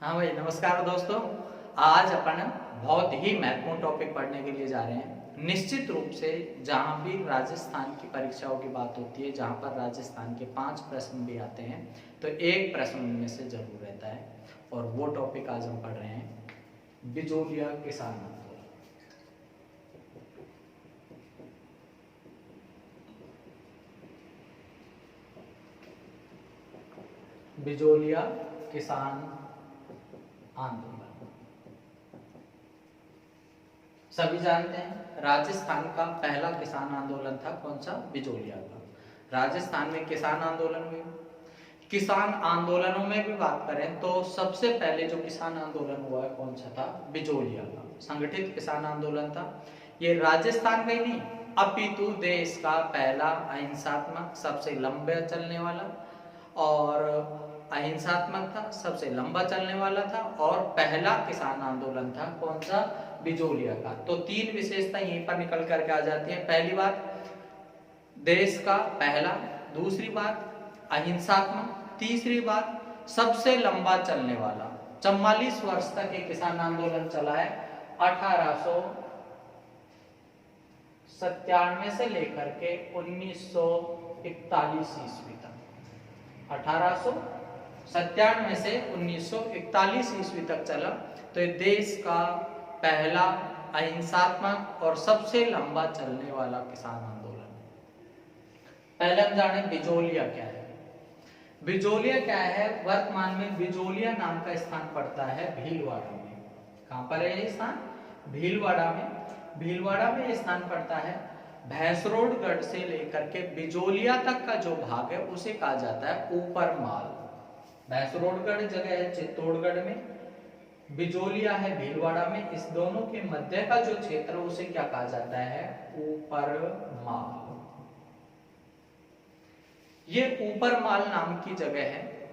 हाँ भाई, नमस्कार दोस्तों। आज अपन बहुत ही महत्वपूर्ण टॉपिक पढ़ने के लिए जा रहे हैं। निश्चित रूप से जहाँ भी राजस्थान की परीक्षाओं की बात होती है, जहाँ पर राजस्थान के 5 प्रश्न भी आते हैं, तो एक प्रश्न उनमें से जरूर रहता है। और वो टॉपिक आज हम पढ़ रहे हैं, बिजोलिया किसान आंदोलन। बिजोलिया किसान आंदोलन सभी जानते हैं, राजस्थान का पहला किसान आंदोलन था कौन सा? बिजोलिया का। राजस्थान में किसान आंदोलन हुए। किसान आंदोलनों में भी बात करें तो सबसे पहले जो किसान आंदोलन हुआ है कौन सा था? बिजोलिया का संगठित किसान आंदोलन था। ये राजस्थान का ही नहीं अपितु देश का पहला अहिंसात्मक, सबसे लंबा चलने वाला और अहिंसात्मक था, सबसे लंबा चलने वाला था और पहला किसान आंदोलन था कौन सा? बिजोलिया का। तो तीन विशेषता यहीं पर निकल करके आ जाती है। पहली बात देश का पहला, दूसरी बात अहिंसात्मक, तीसरी बात सबसे लंबा चलने वाला। 44 वर्ष तक ये किसान आंदोलन चला है। 1897 से लेकर के 1941 ईस्वी तक। 1897 से 1941 ईस्वी तक चला। तो ये देश का पहला अहिंसात्मक और सबसे लंबा चलने वाला किसान आंदोलन। पहले हम जाने बिजोलिया क्या है। बिजोलिया क्या है? वर्तमान में बिजोलिया नाम का स्थान पड़ता है भीलवाड़ा में। कहां पर है ये स्थान? भीलवाड़ा में। भीलवाड़ा में ये स्थान पड़ता है। भैंसरोडगढ़ से लेकर के बिजोलिया तक का जो भाग है उसे कहा जाता है ऊपर माल। भैंसरोडगढ़ जगह है चित्तौड़गढ़ में, बिजोलिया है भीलवाड़ा में। इस दोनों के मध्य का जो क्षेत्र उसे क्या कहा जाता है? ऊपर माल। ये ऊपर माल नाम की जगह है।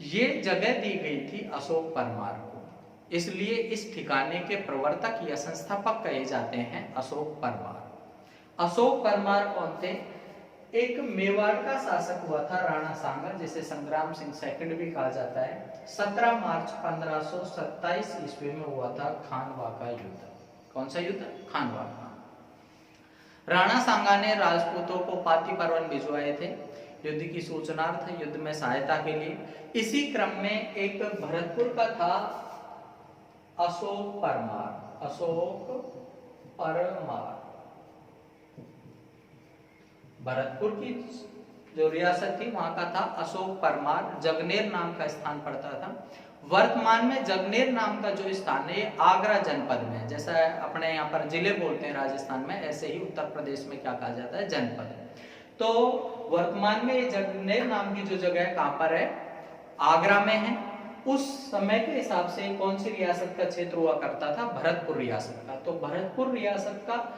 ये जगह दी गई थी अशोक परमार को, इसलिए इस ठिकाने के प्रवर्तक या संस्थापक कहे जाते हैं अशोक परमार। अशोक परमार कौन थे? एक मेवाड़ का शासक हुआ था राणा सांगा, जिसे संग्राम सिंह सेकंड भी कहा जाता है। 17 मार्च 1527 ईस्वी में हुआ था खानवा का युद्ध। कौन सा युद्ध? खानवा का। राणा सांगा ने राजपूतों को पाती परवन भिजवाए थे युद्ध की सूचनार्थ, युद्ध में सहायता के लिए। इसी क्रम में एक भरतपुर का था अशोक परमार। अशोक परमार भरतपुर की जो रियासत थी वहां का था अशोक परमार। जगनेर नाम का स्थान पड़ता था। वर्तमान में जगनेर नाम का जो स्थान है आगरा जनपद में, जैसा अपने यहाँ पर जिले बोलते हैं राजस्थान में, ऐसे ही उत्तर प्रदेश में क्या कहा जाता है? जनपद। तो वर्तमान में जगनेर नाम की जो जगह है कहां पर है? आगरा में है। उस समय के हिसाब से कौन सी रियासत का क्षेत्र हुआ करता था? भरतपुर रियासत का। तो भरतपुर रियासत का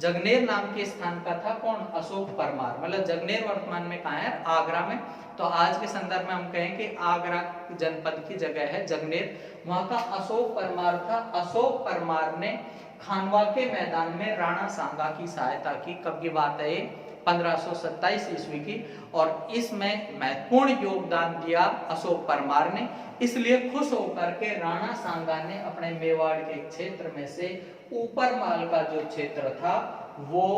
जगनेर नाम के स्थान का था कौन? अशोक परमार। मतलब जगनेर वर्तमान में कहां है? आगरा में। तो आज के संदर्भ में हम कहें कि आगरा जनपद की जगह है जगनेर, वहां का अशोक परमार था। अशोक परमार ने खानवा के मैदान में राणा सांगा की सहायता की। कब की बात है? 1527 ईस्वी की। और इसमें महत्वपूर्ण योगदान दिया अशोक परमार ने। इसलिए खुश होकर के राणा सांगा ने अपने मेवाड़ के क्षेत्र में से ऊपर माल का जो क्षेत्र था वो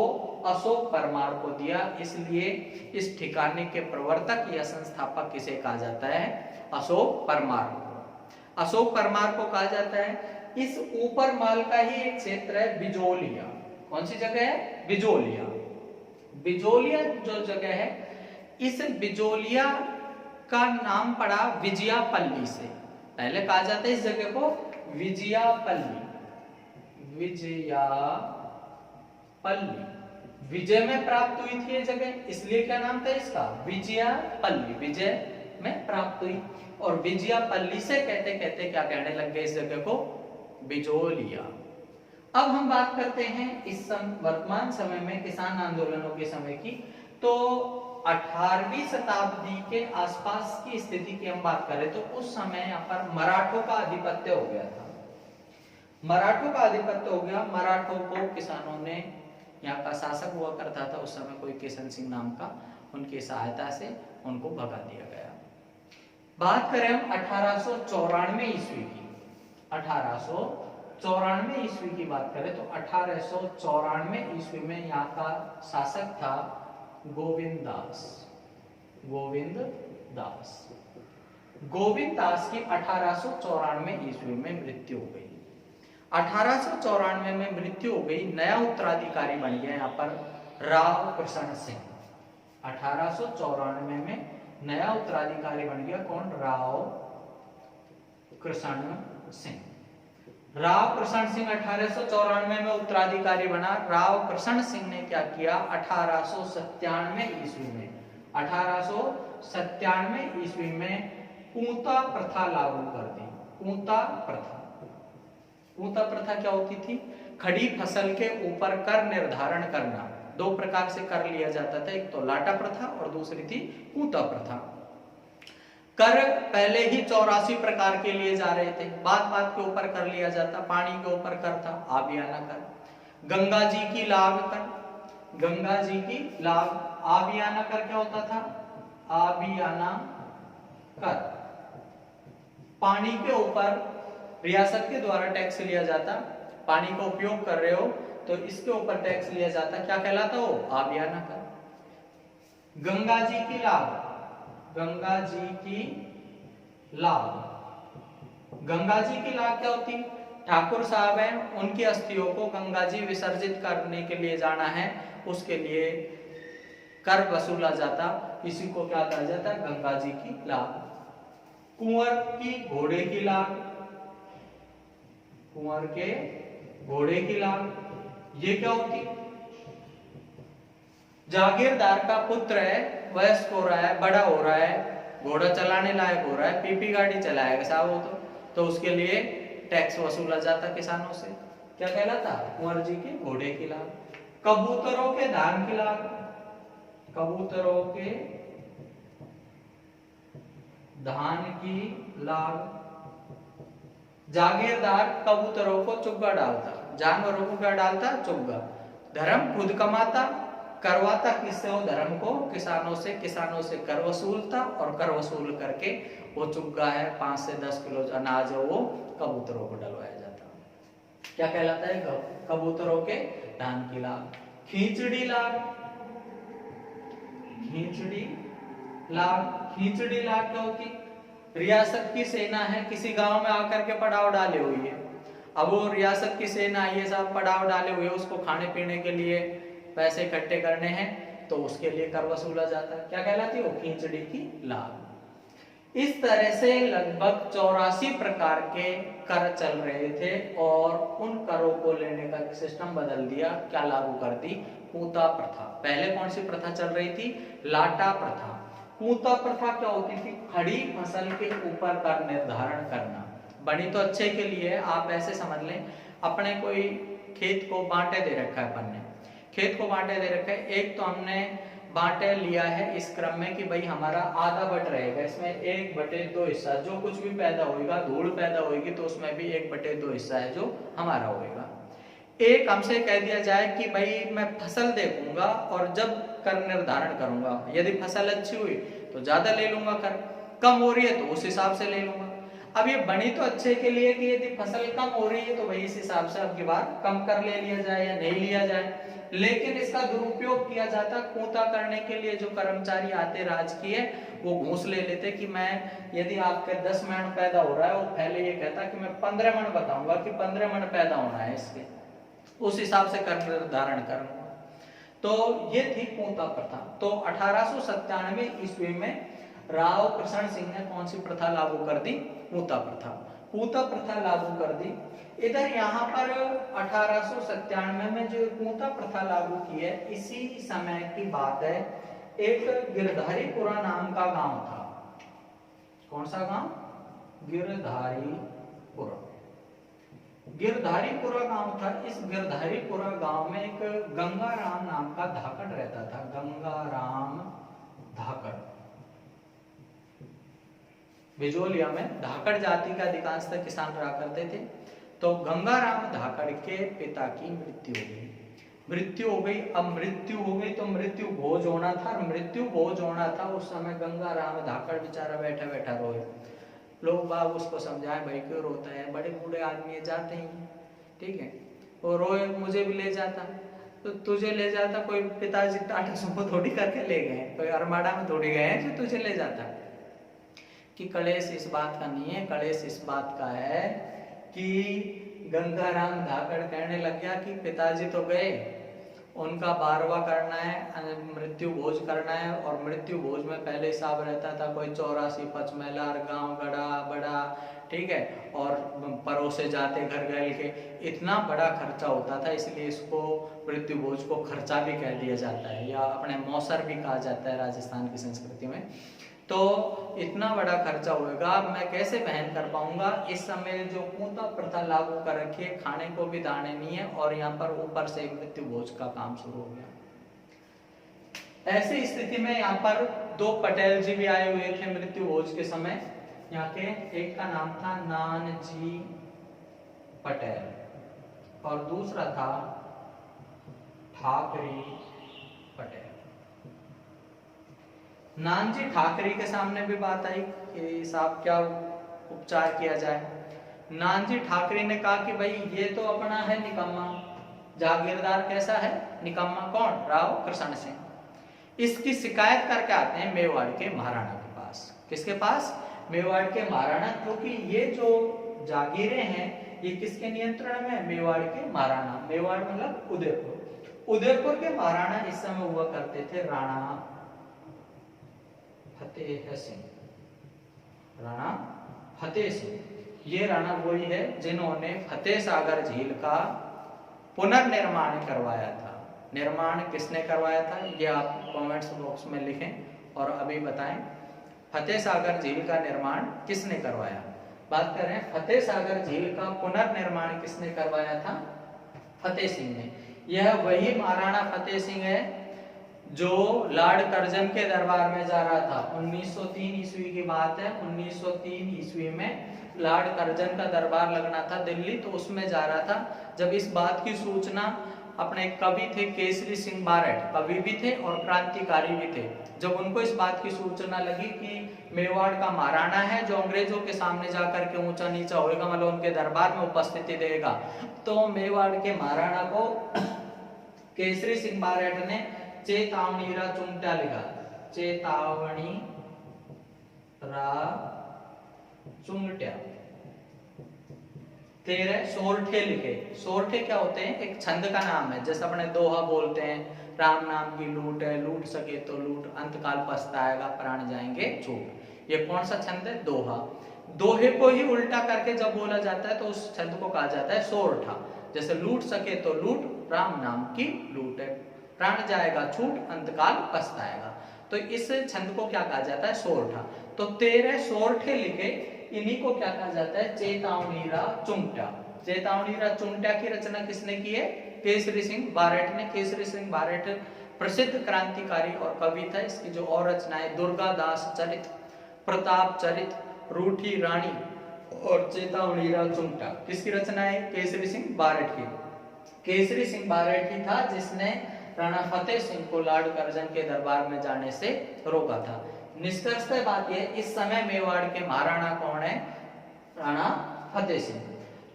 अशोक परमार को दिया। इसलिए इस ठिकाने के प्रवर्तक या संस्थापक किसे कहा जाता है? अशोक परमार को। अशोक परमार को कहा जाता है। इस ऊपर माल का ही एक क्षेत्र है बिजोलिया। कौन सी जगह है? बिजोलिया। बिजोलिया जो जगह है, इस बिजोलिया का नाम पड़ा विजयापल्ली से। पहले कहा जाता है इस जगह को विजयापल्ली। विजयापल्ली विजय में प्राप्त हुई थी ये जगह, इसलिए क्या नाम था इसका? विजयापल्ली। विजय में प्राप्त हुई। और विजयापल्ली से कहते कहते क्या कहने लग गए इस जगह को? बिजोलिया। अब हम बात करते हैं इस वर्तमान समय में किसान आंदोलनों के समय की। तो 18वीं शताब्दी के आसपास की स्थिति की हम बात करें तो उस समय यहाँ पर मराठों का आधिपत्य हो गया था। मराठों का आधिपत्य हो गया। मराठों को किसानों ने, यहाँ का शासक हुआ करता था उस समय कोई किशन सिंह नाम का, उनकी सहायता से उनको भगा दिया गया। बात करें हम 1894 ईस्वी की, 1894 ईस्वी की बात करें तो 1894 ईस्वी में यहाँ का शासक था गोविंद दास। गोविंद दास, गोविंद दास की 1894 ईस्वी में मृत्यु हो गई। 1894 में मृत्यु हो गई। नया उत्तराधिकारी बन गया यहाँ पर राव कृष्ण सिंह। 1894 में नया उत्तराधिकारी बन गया कौन? राव कृष्ण सिंह। राव कृष्ण सिंह 1894 में उत्तराधिकारी बना। राव कृष्ण सिंह ने क्या किया? 1897 ईस्वी में, 1897 ईस्वी में पूता प्रथा लागू कर दी। पूता प्रथा, पूता प्रथा क्या होती थी? खड़ी फसल के ऊपर कर निर्धारण करना। दो प्रकार से कर लिया जाता था, एक तो लाटा प्रथा और दूसरी थी पूता प्रथा। कर पहले ही 84 प्रकार के लिए जा रहे थे, बात बात के ऊपर कर लिया जाता। पानी के ऊपर कर था, आबियाना कर। गंगा जी की लाग कर, गंगा जी की लाग। आबियाना कर क्या होता था? आबियाना कर पानी के ऊपर रियासत के द्वारा टैक्स लिया जाता। पानी का उपयोग कर रहे हो तो इसके ऊपर टैक्स लिया जाता, क्या कहलाता वो? आबियाना कर। गंगा जी की लाग, गंगा जी की लाग। गंगा जी की लाग क्या होती? ठाकुर साहब हैं, उनकी अस्थियों को गंगा जी विसर्जित करने के लिए जाना है, उसके लिए कर वसूला जाता। इसी को क्या कहा जाता? गंगा जी की लाग। कुंवर की घोड़े की लाग, कुंवर के घोड़े की लाग ये क्या होती? जागीरदार का पुत्र है, वयस्क हो रहा है, बड़ा हो रहा है, घोड़ा चलाने लायक हो रहा है, पीपी गाड़ी चलाएगा साहब वो तो उसके लिए टैक्स वसूला जाता किसानों से, क्या कहलाता? कुंवर जी के घोड़े की लाग। कबूतरों के धान की लाग, कबूतरों के धान की लाग। जागीरदार कबूतरों को चुग्गा डालता, जानवरों को क्या डालता? चुग्गा। धर्म खुद कमाता, करवाता किससे? वो धर्म को किसानों से, किसानों से कर वसूलता और कर वसूल करके वो चुग्गा है 5 से 10 किलो अनाज है वो कबूतरों को डलवाया जाता। क्या कहलाता है? कबूतरों के धान की लाग। खींचड़ी लाग, खींचड़ी लाग। खींचड़ी लाग क्या होती? रियासत की सेना है, किसी गांव में आकर के पड़ाव डाले हुई है। अब वो रियासत की सेना ये सब पड़ाव डाले हुए, उसको खाने पीने के लिए पैसे इकट्ठे करने हैं, तो उसके लिए कर वसूला जाता है, क्या कहलाती है वो? खींचड़ी की लाग। इस तरह से लगभग 84 प्रकार के कर चल रहे थे और उन करों को लेने का सिस्टम बदल दिया। क्या लागू कर दी? पूता प्रथा। पहले कौन सी प्रथा चल रही थी? लाटा प्रथा। पूता प्रथा क्या होती थी? खड़ी फसल के ऊपर कर निर्धारण करना। बनी तो अच्छे के लिए, आप ऐसे समझ लें, अपने कोई खेत को बांटे दे रखा है, अपन ने खेत को बांटे दे रखा है। एक तो हमने बांटे लिया है इस क्रम में कि भाई हमारा आधा बट रहेगा, इसमें 1/2 हिस्सा जो कुछ भी पैदा होगा, धूल पैदा होगी तो उसमें भी 1/2 हिस्सा है जो हमारा होगा। एक हमसे कह दिया जाए कि भाई मैं फसल देखूंगा और जब कर निर्धारण करूंगा, यदि फसल अच्छी हुई तो ज्यादा ले लूंगा कर, कम हो रही है तो उस हिसाब से ले लूंगा। अब ये बनी तो अच्छे के लिए कि यदि फसल कम हो रही है तो भाई इस हिसाब से अब की बार कम कर ले लिया जाए या नहीं लिया जाए, लेकिन इसका दुरुपयोग किया जाता। पूता करने के लिए जो कर्मचारी आते राजकीय, वो घूस ले लेते कि मैं, यदि आपके 10 मण पैदा हो रहा है, वो पहले ये कहता कि मैं 15 मण बताऊंगा कि 15 मण पैदा होना है इसके, उस हिसाब से कर निर्धारण करूंगा। तो ये थी पूता प्रथा। तो 1897 ईस्वी में राव कृष्ण सिंह ने कौन सी प्रथा लागू कर दी? पूता प्रथा। पूता प्रथा लागू कर दी। इधर यहाँ पर 1897 में जो पूता प्रथा लागू की है, इसी समय की बात है। एक गिरधारीपुरा नाम का गांव था। कौन सा गांव? गिरधारीपुरा। गिरधारीपुरा गांव था। इस गिरधारीपुरा गांव में एक गंगाराम नाम का धाकड़ रहता था। गंगाराम धाकड़। बिजोलिया में धाकड़ जाति का अधिकांशतः किसान रहा करते थे। तो गंगाराम धाकड़ के पिता की मृत्यु हो गई। मृत्यु हो गई। अब मृत्यु हो गई तो मृत्यु भोज होना था, मृत्यु भोज होना था उस समय गंगा राम धाकड़ बेचारा बैठा बैठा रोए। लोग बाग उसको समझाए, भाई क्यों रोता है, बड़े बूढ़े आदमी जाते ही, ठीक है, वो रोए, मुझे भी ले जाता, तो तुझे ले जाता कोई पिताजी टाटा सुमो थोड़ी करके ले गए, कोई अरमाडा में थोड़ी गए हैं जो तुझे ले जाता। कि कलेश इस बात का नहीं है, कलेश इस बात का है कि गंगाराम धाकड़ कहने लग गया कि पिताजी तो गए, उनका 12वां करना है, मृत्यु भोज करना है, और मृत्यु भोज में पहले हिसाब रहता था कोई 84 पचमेलार गांव गड़ा बड़ा, ठीक है, और परोसे जाते घर गए के, इतना बड़ा खर्चा होता था, इसलिए इसको मृत्यु भोज को खर्चा भी कह दिया जाता है, या अपने मौसर भी कहा जाता है राजस्थान की संस्कृति में। तो इतना बड़ा खर्चा होगा, मैं कैसे वहन कर पाऊंगा। इस समय जो पूता प्रथा लागू कर रखी है, खाने को भी दाने नहीं है, और यहाँ पर ऊपर से मृत्यु भोज का काम शुरू हो गया। ऐसी स्थिति में यहाँ पर 2 पटेल जी भी आए हुए थे मृत्यु भोज के समय यहाँ के। एक का नाम था नानजी पटेल और दूसरा था ठाकरी पटेल। नानजी ठाकरी के सामने भी बात आई कि साहब क्या उपचार किया जाए। नानजी ठाकरी ने कहा कि भाई ये तो अपना है निकम्मा, जागीरदार कैसा है निकम्मा, कौन, राव कृष्ण सिंह। इसकी शिकायत करके आते हैं मेवाड़ के महाराणा के पास। किसके पास? मेवाड़ के महाराणा, क्योंकि ये जो जागीरें हैं ये किसके नियंत्रण में है? मेवाड़ के महाराणा। मेवाड़ मतलब उदयपुर। उदयपुर के महाराणा इस समय हुआ करते थे राणा फतेह सिंह। राणा फतेह सिंह ये राणा वही है जिन्होंने फतेह सागर झील का पुनर्निर्माण करवाया था। निर्माण किसने करवाया था ये आप कमेंट्स बॉक्स में लिखें और अभी बताएं, फतेह सागर झील का निर्माण किसने करवाया। बात कर रहे हैं फतेह सागर झील का पुनर्निर्माण किसने करवाया था? फतेह सिंह ने। यह वही महाराणा फतेह सिंह है जो लॉर्ड कर्जन के दरबार में जा रहा था। 1903 ईस्वी की बात है। 1903 ईस्वी में लॉर्ड कर्जन का दरबार लगना था दिल्ली, तो उसमें जा रहा था। जब इस बात की सूचना, अपने कवि थे केसरी सिंह बारठ, कवि भी थे और क्रांतिकारी भी थे, जब उनको इस बात की सूचना लगी कि मेवाड़ का महाराणा है जो अंग्रेजों के सामने जाकर के ऊंचा नीचा होएगा, मतलब उनके दरबार में उपस्थिति देगा, तो मेवाड़ के महाराणा को केसरी सिंह बारठ ने चेतावनी रा चुंगटा लिखा। चेतावनी रा चुंगटा तेरे सोरठे लिखे। सोरठे क्या होते हैं? एक छंद का नाम है, जैसे अपने दोहा बोलते हैं, राम नाम की लूट है, लूट सके तो लूट, अंतकाल पछताएगा प्राण जाएंगे छूट। ये कौन सा छंद है? दोहा। दोहे को ही उल्टा करके जब बोला जाता है तो उस छंद को कहा जाता है सोरठा। जैसे लूट सके तो लूट, राम नाम की लूट है, प्राण जाएगा छूट, अंतकाल पछताएगा। तो इस छंद को क्या कहा जाता है? सोरठा। तो तेरे सोरठे लिखे, इन्हीं को क्या कहा जाता है? चेतावनीरा चुंगटा। चेतावनीरा चुंगटा की रचना किसने की है? केसरी सिंह बारठ ने। केसरी सिंह बारठ प्रसिद्ध क्रांतिकारी और कवि था। इसकी जो और रचनाएं दुर्गादास चरित, प्रताप चरित, रूठी रानी और चेतावनीरा चुंगटा किसकी रचना है? केसरी सिंह बारठ की। केसरी सिंह बारठ ही था जिसने राणा फतेह सिंह को लॉर्ड कर्जन के दरबार में जाने से रोका था। निष्कर्षतः बात यह, इस समय मेवाड़ के महाराणा कौन है? राणा फतेह सिंह।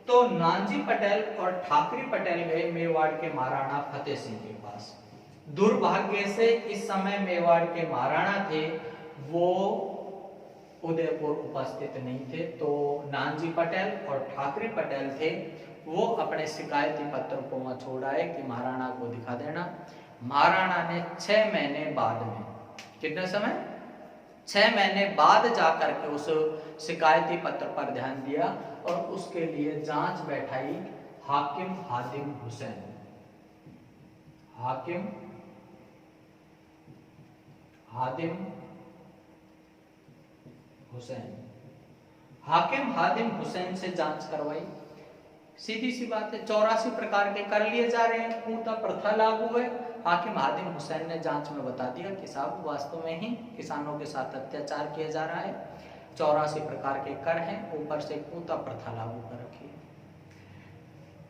तो नानजी पटेल और ठाकरी पटेल गए मेवाड़ के महाराणा फतेह सिंह के पास। दुर्भाग्य से इस समय मेवाड़ के महाराणा थे वो उदयपुर उपस्थित नहीं थे, तो नानजी पटेल और ठाकरी पटेल थे, वो अपने शिकायती पत्र को वहां छोड़ आए कि महाराणा को दिखा देना। महाराणा ने 6 महीने बाद में, कितने समय? 6 महीने बाद जाकर के उस शिकायती पत्र पर ध्यान दिया और उसके लिए जांच बैठाई हाकिम हादिम हुसैन। हाकिम हादिम हुसैन। हाकिम हादिम हुसैन से जांच करवाई। सीधी सी बात है, 84 प्रकार के कर लिए जा रहे हैं, पूर्णता प्रथा लागू है। हाकिम हादिम हुसैन ने जांच में बता दिया कि साहब वास्तव में ही किसानों के साथ अत्याचार किया जा रहा है, 84 प्रकार के कर हैं, ऊपर से पूर्णता प्रथा लागू कर रखी है।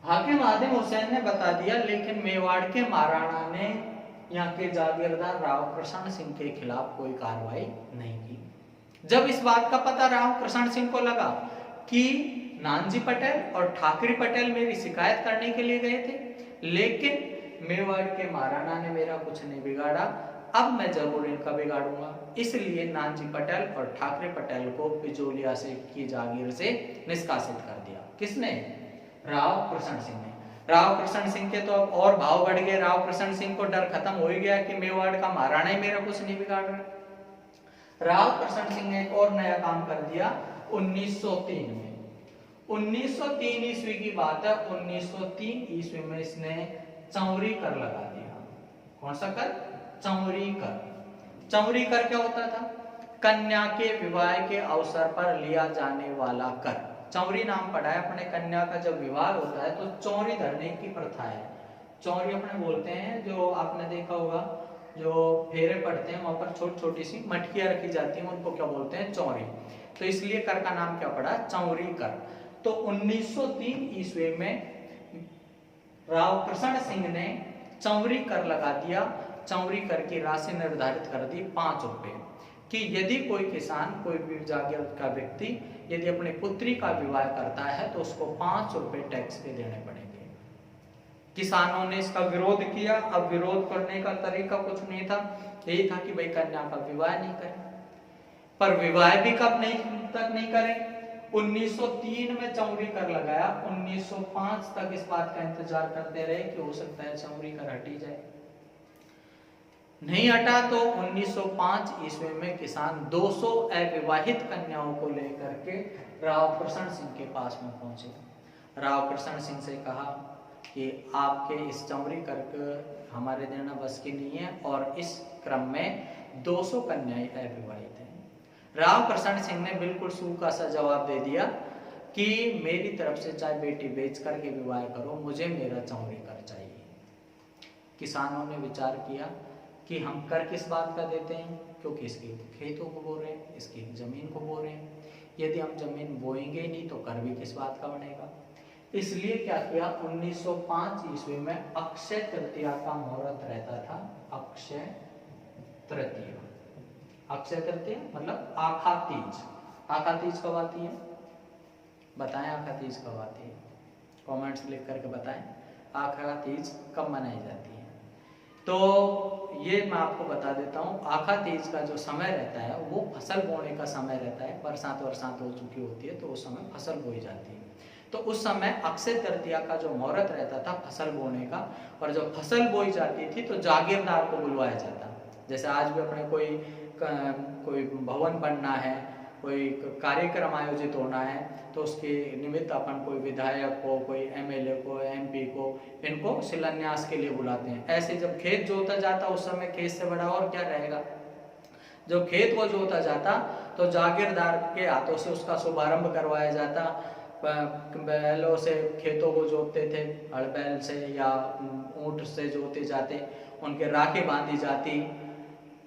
हाकिम आदिम हुसैन ने बता दिया, लेकिन मेवाड़ के महाराणा ने यहाँ के जागीरदार राव कृष्ण सिंह के खिलाफ कोई कार्रवाई नहीं की। जब इस बात का पता राव कृष्ण सिंह को लगा कि नानजी पटेल और ठाकरे पटेल मेरी शिकायत करने के लिए गए थे, लेकिन मेवाड़ के महाराणा ने मेरा कुछ नहीं बिगाड़ा, अब मैं जरूर इनका बिगाड़ूंगा। इसलिए नानजी पटेल और ठाकरे पटेल को बिजोलिया से की जागीर से निष्कासित कर दिया। किसने? राव कृष्ण सिंह ने। राव कृष्ण सिंह के तो अब और भाव बढ़ गए। राव कृष्ण सिंह को डर खत्म हो गया कि मेवाड़ का महाराणा ही मेरा कुछ नहीं बिगाड़ रहा। राव कृष्ण सिंह ने एक और नया काम कर दिया 1903 में। 1903 ईस्वी की बात है। 1903 ईस्वी में इसने चौरी कर लगा दिया। कौन सा कर? चौरी कर। चौरी कर क्या होता था? कन्या के विवाह के अवसर पर लिया जाने वाला कर। चौरी नाम पड़ा है अपने कन्या का। जब विवाह होता है तो चौरी धरने की प्रथा है। चौरी अपने बोलते हैं, जो आपने देखा होगा जो फेरे पड़ते हैं वहां पर छोटी छोटी सी मटकियां रखी जाती हैं, उनको क्या बोलते हैं? चौरी। तो इसलिए कर का नाम क्या पड़ा? चौरी कर। तो 1903 ईस्वी में राव कृष्ण सिंह ने चौरी कर लगा दिया। चौरी कर की राशि निर्धारित कर दी 5 रुपए, कि यदि कोई किसान, कोई भी जागीर का व्यक्ति यदि अपनी पुत्री का विवाह करता है तो उसको 5 रुपए टैक्स के देने पड़ेंगे। किसानों ने इसका विरोध किया। अब विरोध करने का तरीका कुछ नहीं था, यही था कि भाई कन्या का विवाह नहीं करें। पर विवाह भी कब तक नहीं करें? 1903 में चौरी कर लगाया। 1905 तक इस बात का इंतजार करते रहे कि हो सकता है चौरी कर हटी जाए। नहीं हटा तो 1905 ईस्वी में किसान 200 अविवाहित कन्याओं को लेकर के राव कृष्ण सिंह के पास में पहुंचे। राव कृष्ण सिंह से कहा कि आपके इस चौरी कर हमारे देना बस की नहीं है, और इस क्रम में 200 कन्याएं अविवाहित हैं। राव कृष्ण सिंह ने बिल्कुल सूखा सा जवाब दे दिया कि मेरी तरफ से चाहे बेटी बेच करके विवाह करो, मुझे मेरा चौरी कर चाहिए। किसानों ने विचार किया कि हम कर किस बात का देते हैं, क्योंकि इसकी खेतों को बो रहे हैं, इसकी जमीन को बो रहे हैं। यदि हम जमीन बोएंगे ही नहीं तो कर भी किस बात का बनेगा। इसलिए क्या किया, 1905 ईस्वी में अक्षय तृतीया का मुहूर्त रहता था। अक्षय तृतीया, अक्षय तृतीया मतलब आखा तीज। आखा तीज कब आती है? बताएं आखा तीज कब आती है? कमेंट्स लिख करके बताएं आखा तीज कब मनाई जाती है। तो ये मैं आपको बता देता हूँ, आखा तीज का जो समय रहता है वो फसल बोने का समय रहता है। बरसात हो चुकी होती है तो उस समय फसल बोई जाती है। तो उस समय अक्षय तृतीया का जो मुहूर्त रहता था फसल बोने का, और जब फसल बोई जाती थी तो जागीरदार को बुलवाया जाता। जैसे आज भी अपने कोई भवन बनना है, कोई कार्यक्रम आयोजित होना है, तो उसके निमित्त अपन कोई विधायक को, कोई एमएलए को, एमपी को, इनको शिलान्यास के लिए बुलाते हैं। ऐसे जब खेत जोता जाता उस समय खेत से बड़ा और क्या रहेगा। जब खेत को जोता जाता तो जागीरदार के हाथों से उसका शुभारंभ करवाया जाता। बैलों से खेतों को जोतते थे, हड़ बैल से या ऊंट से जोते जाते, उनके राखें बांधी जाती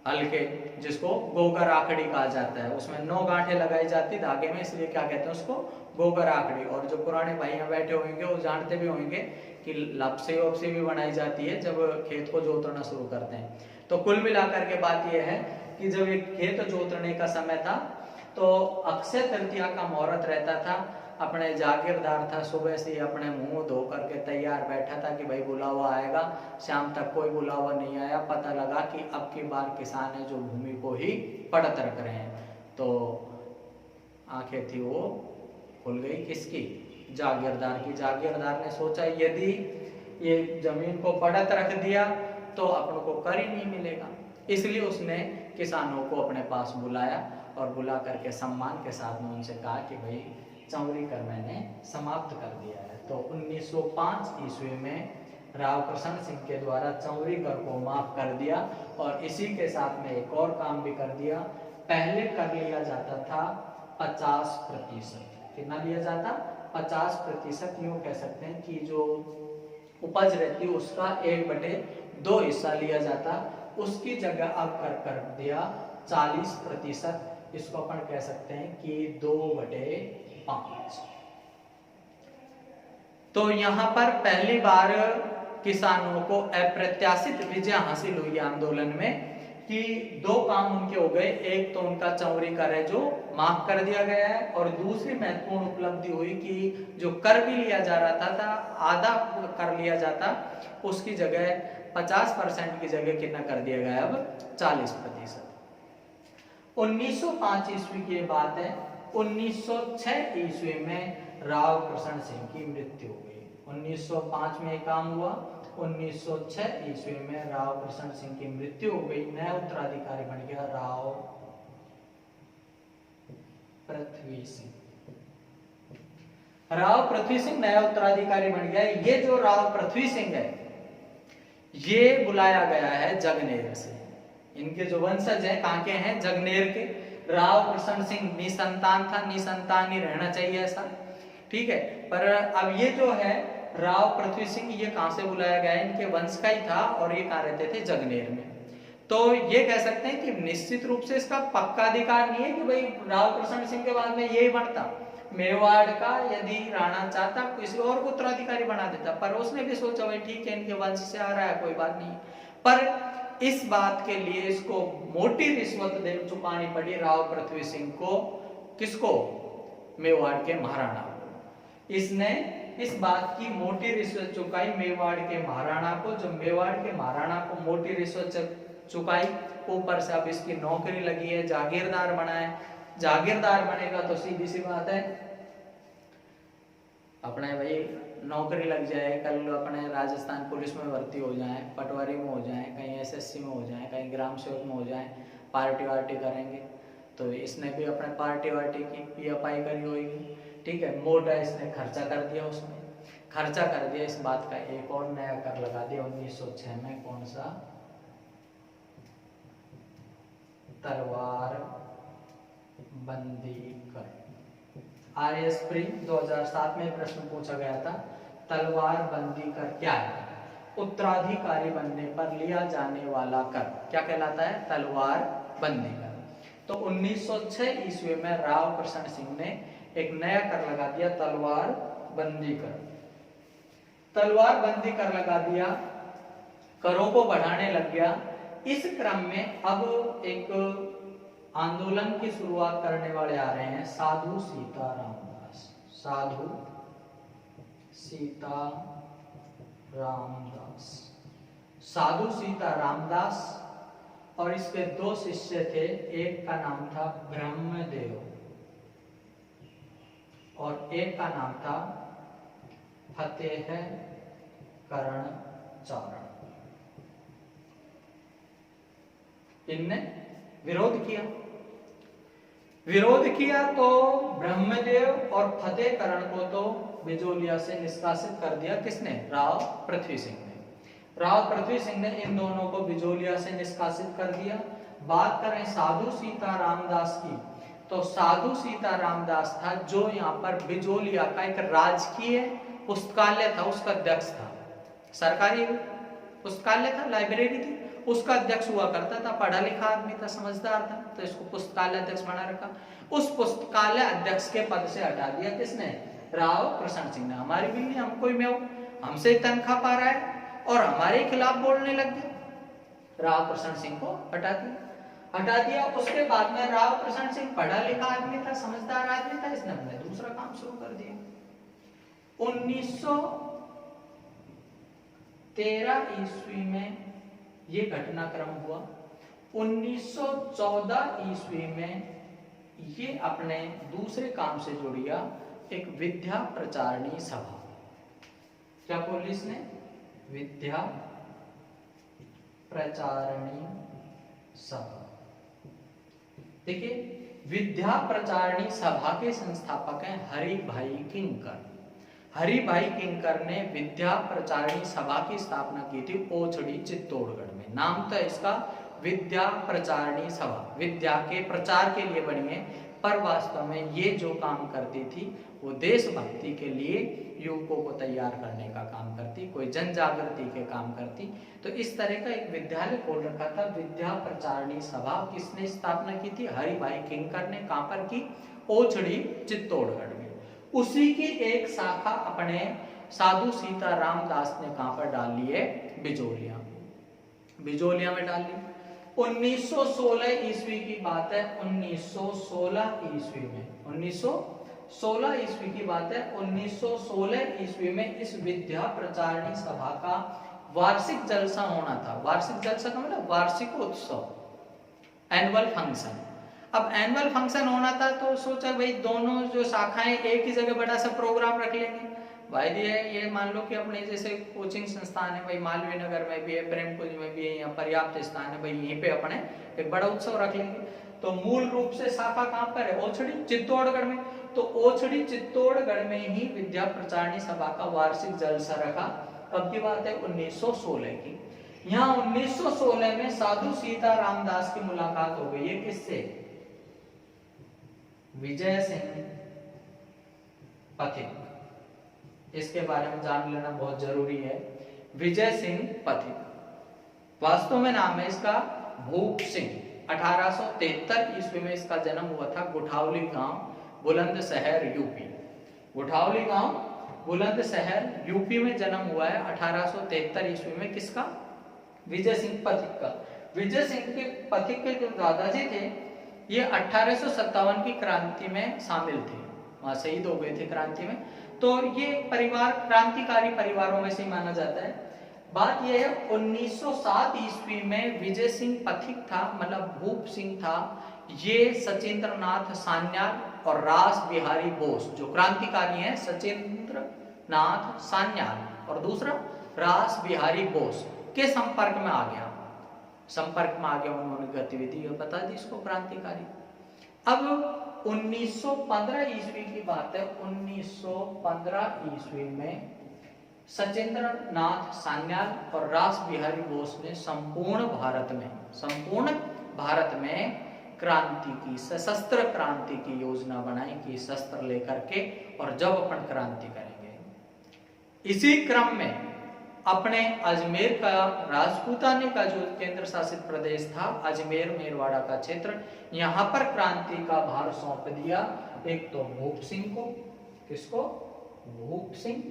हल्के, जिसको गोगर आखड़ी कहा जाता है। उसमें 9 गांठें लगाई जाती धागे में, इसलिए क्या कहते हैं उसको? गोगर आखड़ी। और जो पुराने भाई यहाँ बैठे होंगे वो जानते भी होंगे कि लपसी वपसी भी बनाई जाती है जब खेत को जोतना शुरू करते हैं। तो कुल मिलाकर के बात यह है कि जब ये खेत जोतने का समय था तो अक्षय तृतीया का मुहूर्त रहता था। अपने जागीरदार था, सुबह से अपने मुंह धो करके तैयार बैठा था कि भाई बुलावा आएगा। शाम तक कोई बुलावा नहीं आया। पता लगा कि अब की बार किसान है जो भूमि को ही पड़त रख रहे हैं। तो आंखें थी वो खुल गई, किसकी? जागीरदार की। जागीरदार ने सोचा यदि ये जमीन को पड़त रख दिया तो अपन को कर ही नहीं मिलेगा। इसलिए उसने किसानों को अपने पास बुलाया और बुला करके सम्मान के साथ में उनसे कहा कि भाई चौरी कर मैंने समाप्त कर दिया है। तो 1905 ईस्वी में राव कृष्ण सिंह के द्वारा चौरी कर को माफ कर दिया। और इसी के साथ में एक और काम भी कर दिया। पहले कर लिया जाता था 50%। कितना लिया जाता? 50%। यूं कह सकते हैं कि जो उपज रहती है उसका 1/2 हिस्सा लिया जाता। उसकी जगह अब कर दिया 40%। इसको अपन कह सकते हैं कि 2/5। तो यहाँ पर पहली बार किसानों को अप्रत्याशित विजय हासिल हुई आंदोलन में कि दो काम उनके हो गए, एक तो उनका चौरी कर है जो माफ कर दिया गया है, और दूसरी महत्वपूर्ण उपलब्धि हुई कि जो कर भी लिया जा रहा था आधा कर लिया जाता, उसकी जगह 50% की जगह कितना कर दिया गया, अब 40%। 1905 ईस्वी की बात है। 1906 ईस्वी में राव कृष्ण सिंह की मृत्यु हो गई। 1905 में काम हुआ, 1906 ईस्वी में राव कृष्ण सिंह की मृत्यु हो गई। नया उत्तराधिकारी बन गया राव पृथ्वी सिंह। राव पृथ्वी सिंह नया उत्तराधिकारी बन गया। ये जो राव पृथ्वी सिंह है ये बुलाया गया है जगनेर से। इनके जो वंशज हैं कहां के हैं, जगनेर के। राव कृष्ण सिंह निसंतान था, निसंतान ही रहना चाहिए ऐसा, ठीक है। पर अब ये जो है राव पृथ्वी सिंह, ये कहां से बुलाया गया है, इनके वंश का ही था और ये कहां रहते थे, जगनेर में। तो ये कह सकते हैं कि निश्चित रूप से इसका पक्का अधिकार नहीं है कि भाई राव कृष्ण सिंह के बाद में यही बनता। मेवाड़ का यदि राणा चाहता किसी और को उत्तराधिकारी बना देता, पर उसने भी सोचा भाई ठीक है इनके वंश से आ रहा है कोई बात नहीं। पर इस बात के लिए इसको मोटी रिश्वत दे चुकानी पड़ी राव पृथ्वी सिंह को। किसको, मेवाड़ के महाराणा को। इसने इस बात की मोटी रिश्वत चुकाई मेवाड़ के महाराणा को। जो मेवाड़ के महाराणा को मोटी रिश्वत चुकाई, ऊपर से अब इसकी नौकरी लगी है, जागीरदार बना है। जागीरदार बनेगा तो सीधी सी बात है अपने भाई नौकरी लग जाए, कल अपने राजस्थान पुलिस में भर्ती हो जाए, पटवारी में हो जाए, कहीं एसएससी में हो जाए, कहीं ग्राम सेवक में हो जाए, पार्टी वार्टी करेंगे। तो इसने भी अपने पार्टी वार्टी की पीएफआई करी होगी, ठीक है। मोटा इसने खर्चा कर दिया, उसमें खर्चा कर दिया। इस बात का एक और नया कर लगा दिया 1906 में। कौन सा, तलवार बंदी कर। आरएस प्री 2007 में प्रश्न पूछा गया था, तलवार बंदी कर क्या है? उत्तराधिकारी बनने पर लिया जाने वाला कर क्या कहलाता है, तलवार बंदी कर। तो 1906 ईस्वी में राव कृष्ण सिंह ने एक नया कर लगा दिया, तलवार बंदी कर। तलवार बंदी कर लगा दिया, करों को बढ़ाने लग गया। इस क्रम में अब एक आंदोलन की शुरुआत करने वाले आ रहे हैं साधु सीता रामदास। साधु सीता रामदास, साधु सीता रामदास। और इसके दो शिष्य थे, एक का नाम था ब्रह्मदेव और एक का नाम था फतेह करण चारण। इनने विरोध किया। विरोध किया तो ब्रह्मदेव और फतेह करण को तो बिजोलिया से निष्कासित कर दिया। किसने, राव पृथ्वी सिंह ने। राव पृथ्वी सिंह ने इन दोनों को बिजोलिया से निष्कासित कर दिया। बात करें साधु सीता रामदास की, तो साधु सीता रामदास था जो यहाँ पर बिजोलिया का एक राजकीय पुस्तकालय था, उसका अध्यक्ष था। सरकारी पुस्तकालय था, लाइब्रेरी थी, उसका अध्यक्ष हुआ करता था। पढ़ा लिखा आदमी था, समझदार था, तो इसको पुस्तकालय अध्यक्ष बना रखा। उस पुस्तकालय अध्यक्ष के पद से हटा दिया किसने, राव कृष्ण सिंह ने। हमारी बिल्ली हमको ही में हमसे तनख्वाह पा रहा है और हमारे खिलाफ बोलने लग गया। राव कृष्ण सिंह को हटा दिया। उसके बाद में राव कृष्ण सिंह पढ़ा लिखा आदमी था, समझदार आदमी था, इसने हमने दूसरा काम शुरू कर दिया। 1913 ईस्वी में ये घटनाक्रम हुआ। 1914 ईस्वी में ये अपने दूसरे काम से जुड़ गया, एक विद्या प्रचारणी सभा। क्या बोली इसने, विद्या प्रचारणी सभा। देखिए, विद्या प्रचारणी सभा के संस्थापक हैं हरि भाई किंकर। हरि भाई किंकर ने विद्या प्रचारणी सभा की स्थापना की थी ओछड़ी चित्तौड़गढ़ में। नाम तो इसका विद्या प्रचारणी सभा, विद्या के प्रचार के लिए बनी है, पर वास्तव में ये जो काम करती थी वो देशभक्ति के लिए युवकों को तैयार करने का काम करती, कोई जन जागृति के काम करती। तो इस तरह का एक विद्यालय खोल रखा था, विद्या प्रचारणी सभा। किसने स्थापना की थी, हरि भाई किंकर ने। कहां पर की, ओछड़ी चित्तौड़गढ़ में। उसी की एक शाखा अपने साधु सीताराम दास ने कहां पर डाल लिए? बिजोलिया। बिजोलिया में डाल ली। 1916 ईस्वी की बात है, 1916 ईस्वी में, 1916 ईस्वी की बात है, 1916 ईस्वी में इस विद्या प्रचारिणी सभा का वार्षिक जलसा होना था। वार्षिक जलसा का मतलब वार्षिक उत्सव, एनुअल फंक्शन। अब एनुअल फंक्शन होना था तो सोचा भाई दोनों जो शाखाएं एक ही जगह बड़ा सा प्रोग्राम रख लेंगे। भाई ये मान लो कि अपने जैसे कोचिंग संस्थान है भाई, मालवीय नगर में भी है, प्रेमकुंज में भी है, यहाँ पर्याप्त स्थान है भाई, यहीं पे अपने एक बड़ा उत्सव रख लेंगे। तो मूल रूप से शाखा कहाँ पर है? ओछड़ी चित्तौड़गढ़ में। तो ओछड़ी चित्तौड़गढ़ में ही विद्या प्रचारिणी सभा का वार्षिक जलसा रखा। कब की बात है? 1916 की। यहाँ 1916 में साधु सीताराम दास की मुलाकात हो गई है किससे? विजय सिंह पथिक। इसके बारे में जान लेना बहुत जरूरी है। विजय सिंह पथिक वास्तव में नाम है इसका भूप सिंह। 1873 ईस्वी में इसका जन्म हुआ था गुठावली गांव, बुलंदशहर, यूपी। गुठावली गांव, बुलंदशहर, यूपी में जन्म हुआ है 1873 ईस्वी में। किसका? विजय सिंह पथिक का। विजय सिंह के पथिक के जो दादाजी थे ये 1857 की क्रांति में शामिल थे, वहां शहीद हो गए थे क्रांति में। तो ये परिवार क्रांतिकारी परिवारों में से माना जाता है। बात यह है 1907 ईस्वी में विजय सिंह पथिक था, मतलब भूप सिंह था, ये सचिंद्र नाथ सान्याल और रास बिहारी बोस जो क्रांतिकारी हैं, सचिंद्र नाथ सान्याल और दूसरा रास बिहारी बोस के संपर्क में आ गया। उन्होंने गतिविधि बता दी इसको क्रांतिकारी। अब 1915 ईस्वी की बात है, 1915 ईस्वी में सचिंद्र नाथ सान्याल और रास बिहारी बोस ने संपूर्ण भारत में क्रांति की, सशस्त्र क्रांति की योजना बनाई कि शस्त्र लेकर के और जब अपन क्रांति करेंगे। इसी क्रम में अपने अजमेर का, राजपूताने का जो केंद्र शासित प्रदेश था, अजमेर मेरवाड़ा का क्षेत्र, यहाँ पर क्रांति का भार सौंप दिया एक तो भूप सिंह को। किसको? भूप सिंह।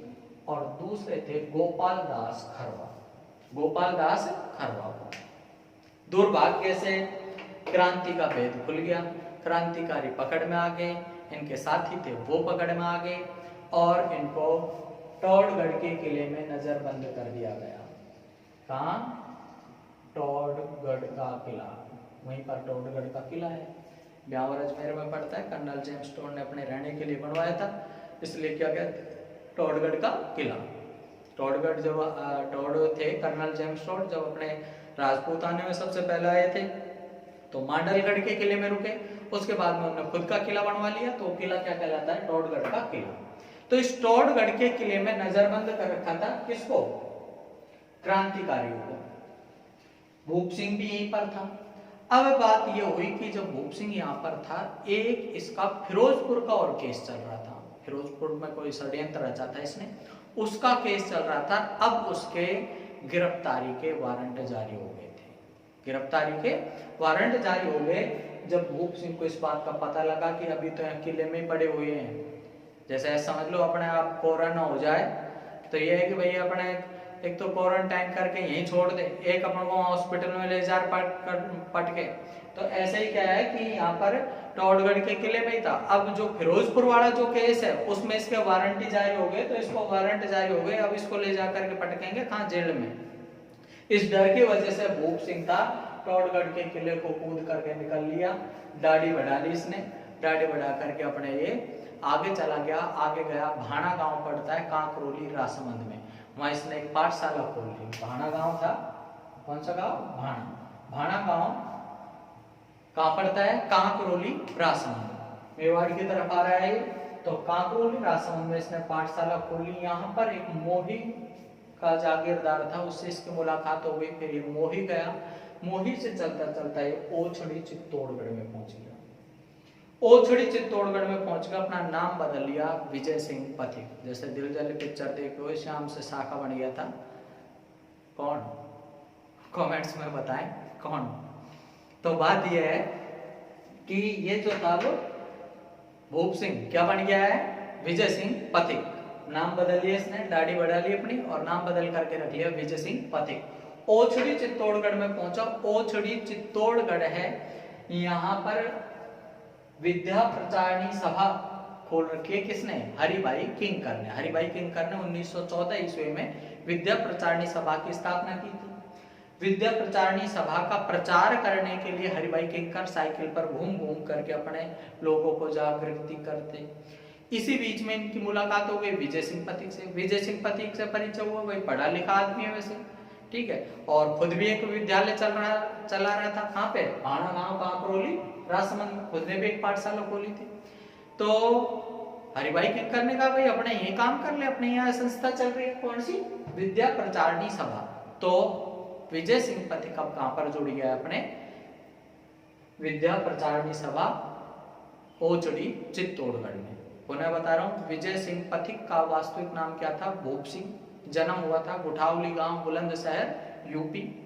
और दूसरे थे गोपाल दास खरवा को। दुर्भाग्य से क्रांति का भेद खुल गया, क्रांतिकारी पकड़ में आ गए, इनके साथी थे वो पकड़ में आ गए और इनको टोडगढ़ के किले में नजरबंद कर दिया गया। कहाँ? टोडगढ़ का किला, वहीं पर टोडगढ़ का किला है, ब्यावर अजमेर में पड़ता है। कर्नल जेम्स टोड ने अपने रहने के लिए बनवाया था, इसलिए क्या कहते? टोडगढ़ का किला। टोडगढ़ जब टोड थे, कर्नल जेम्स टोड जब अपने राजपूताने में सबसे पहले आए थे तो मांडलगढ़ के किले में रुके, उसके बाद में उन्होंने खुद का किला बनवा लिया। तो किला क्या कहलाता है? टोडगढ़ का किला। तो इस टोडगढ़ के किले में नजरबंद कर रखा था किसको? क्रांतिकारियों को। भूप सिंह भी यहीं पर था। अब बात यह हुई कि जब भूप सिंह यहाँ पर था, एक इसका फिरोजपुर का और केस चल रहा था। फिरोजपुर में कोई षड्यंत्र रचा था इसने, उसका केस चल रहा था। अब उसके गिरफ्तारी के वारंट जारी हो गए थे। गिरफ्तारी के वारंट जारी हो गए जब भूप सिंह को इस बात का पता लगा कि अभी तो यहाँ किले में पड़े हुए हैं। जैसे समझ लो अपने आप कोरोना हो जाए तो ये है कि भैया अपने एक तो क्वारंटाइन करके यहीं छोड़ दे, एक अपन को हॉस्पिटल में ले जा पट के। तो ऐसे ही क्या है कि यहाँ पर टोडगढ़ के किले में ही था। अब जो फिरोजपुर वाला जो केस है उसमें इसके वारंटी जारी हो गए, तो इसको वारंट जारी हो गए, अब इसको ले जाकर के पटकेंगे कहाँ? जेल में। इस डर की वजह से भूप सिंह था टोडगढ़ के किले को कूद करके निकल लिया। दाढ़ी बढ़ा ली इसने, दाढ़ी बढ़ा करके अपने ये आगे चला गया। आगे गया, भाणा गांव पड़ता है कांकरोली राजसमंद में, वहां इसने एक पाठशाला खोल ली। भाणा गांव था, कौन सा गांव? भाणा गांव कहां पड़ता है? कांकरोली राजसमंद, मेवाड़ की तरफ आ रहा है। तो कांकरोली राजसमंद में इसने पाठशाला खोली। यहाँ पर एक मोही का जागीरदार था, उससे इसकी मुलाकात हो गई। फिर ये मोही गया, मोही से चलता चलता ये ओछड़ी चित्तौड़गढ़ में पहुंच गया। ओछड़ी चित्तौड़गढ़ में पहुंचकर अपना नाम बदल लिया विजय सिंह पथिक। जैसे दिल जल पिक्चर देखो, श्याम से शाखा बन गया था। कौन? कमेंट्स में बताएं कौन। तो बात यह है कि ये जो था वो भूप सिंह क्या बन गया है? विजय सिंह पथिक। नाम बदल लिया इसने, दाढ़ी बढ़ा ली अपनी और नाम बदल करके रख लिया विजय सिंह पथिक। ओछड़ी चित्तौड़गढ़ में पहुंचा। ओछड़ी चित्तौड़गढ़ है, यहाँ पर विद्या प्रचारिणी सभा खोल रखी है किसने? हरिभाई किंकर ने। हरिभाई किंकर ने 1914 ईस्वी में विद्या प्रचारिणी सभा की स्थापना की थी। विद्या प्रचारिणी सभा का प्रचार करने के लिए हरिभाई किंकर साइकिल पर घूम घूम करके अपने लोगों को जागृति करते। इसी बीच में इनकी मुलाकात हो गई विजय सिंह पथिक से। विजय सिंह पथिक से परिचय हुआ, वही पढ़ा लिखा आदमी है वैसे, ठीक है, और खुद भी एक विद्यालय चला रहा था। कहाँ पे? भाणा गांव कांकरोली राजसमंद में खुद ने भी एक पाठशाला खोली थी। तो हरिभाई किंकर ने कहा भाई अपने ये काम कर ले, अपने यहाँ संस्था चल रही है, कौन सी? विद्या प्रचारिणी सभा। तो विजय सिंह पथिक अब कहां पर जुड़ गया? अपने विद्या प्रचारिणी सभा ओचड़ी चित्तौड़गढ़ में। पुनः बता रहा हूं, विजय सिंह पथिक का वास्तविक नाम क्या था? भूप सिंह। जन्म हुआ था गुठावली गांव, बुलंदशहर, यूपी।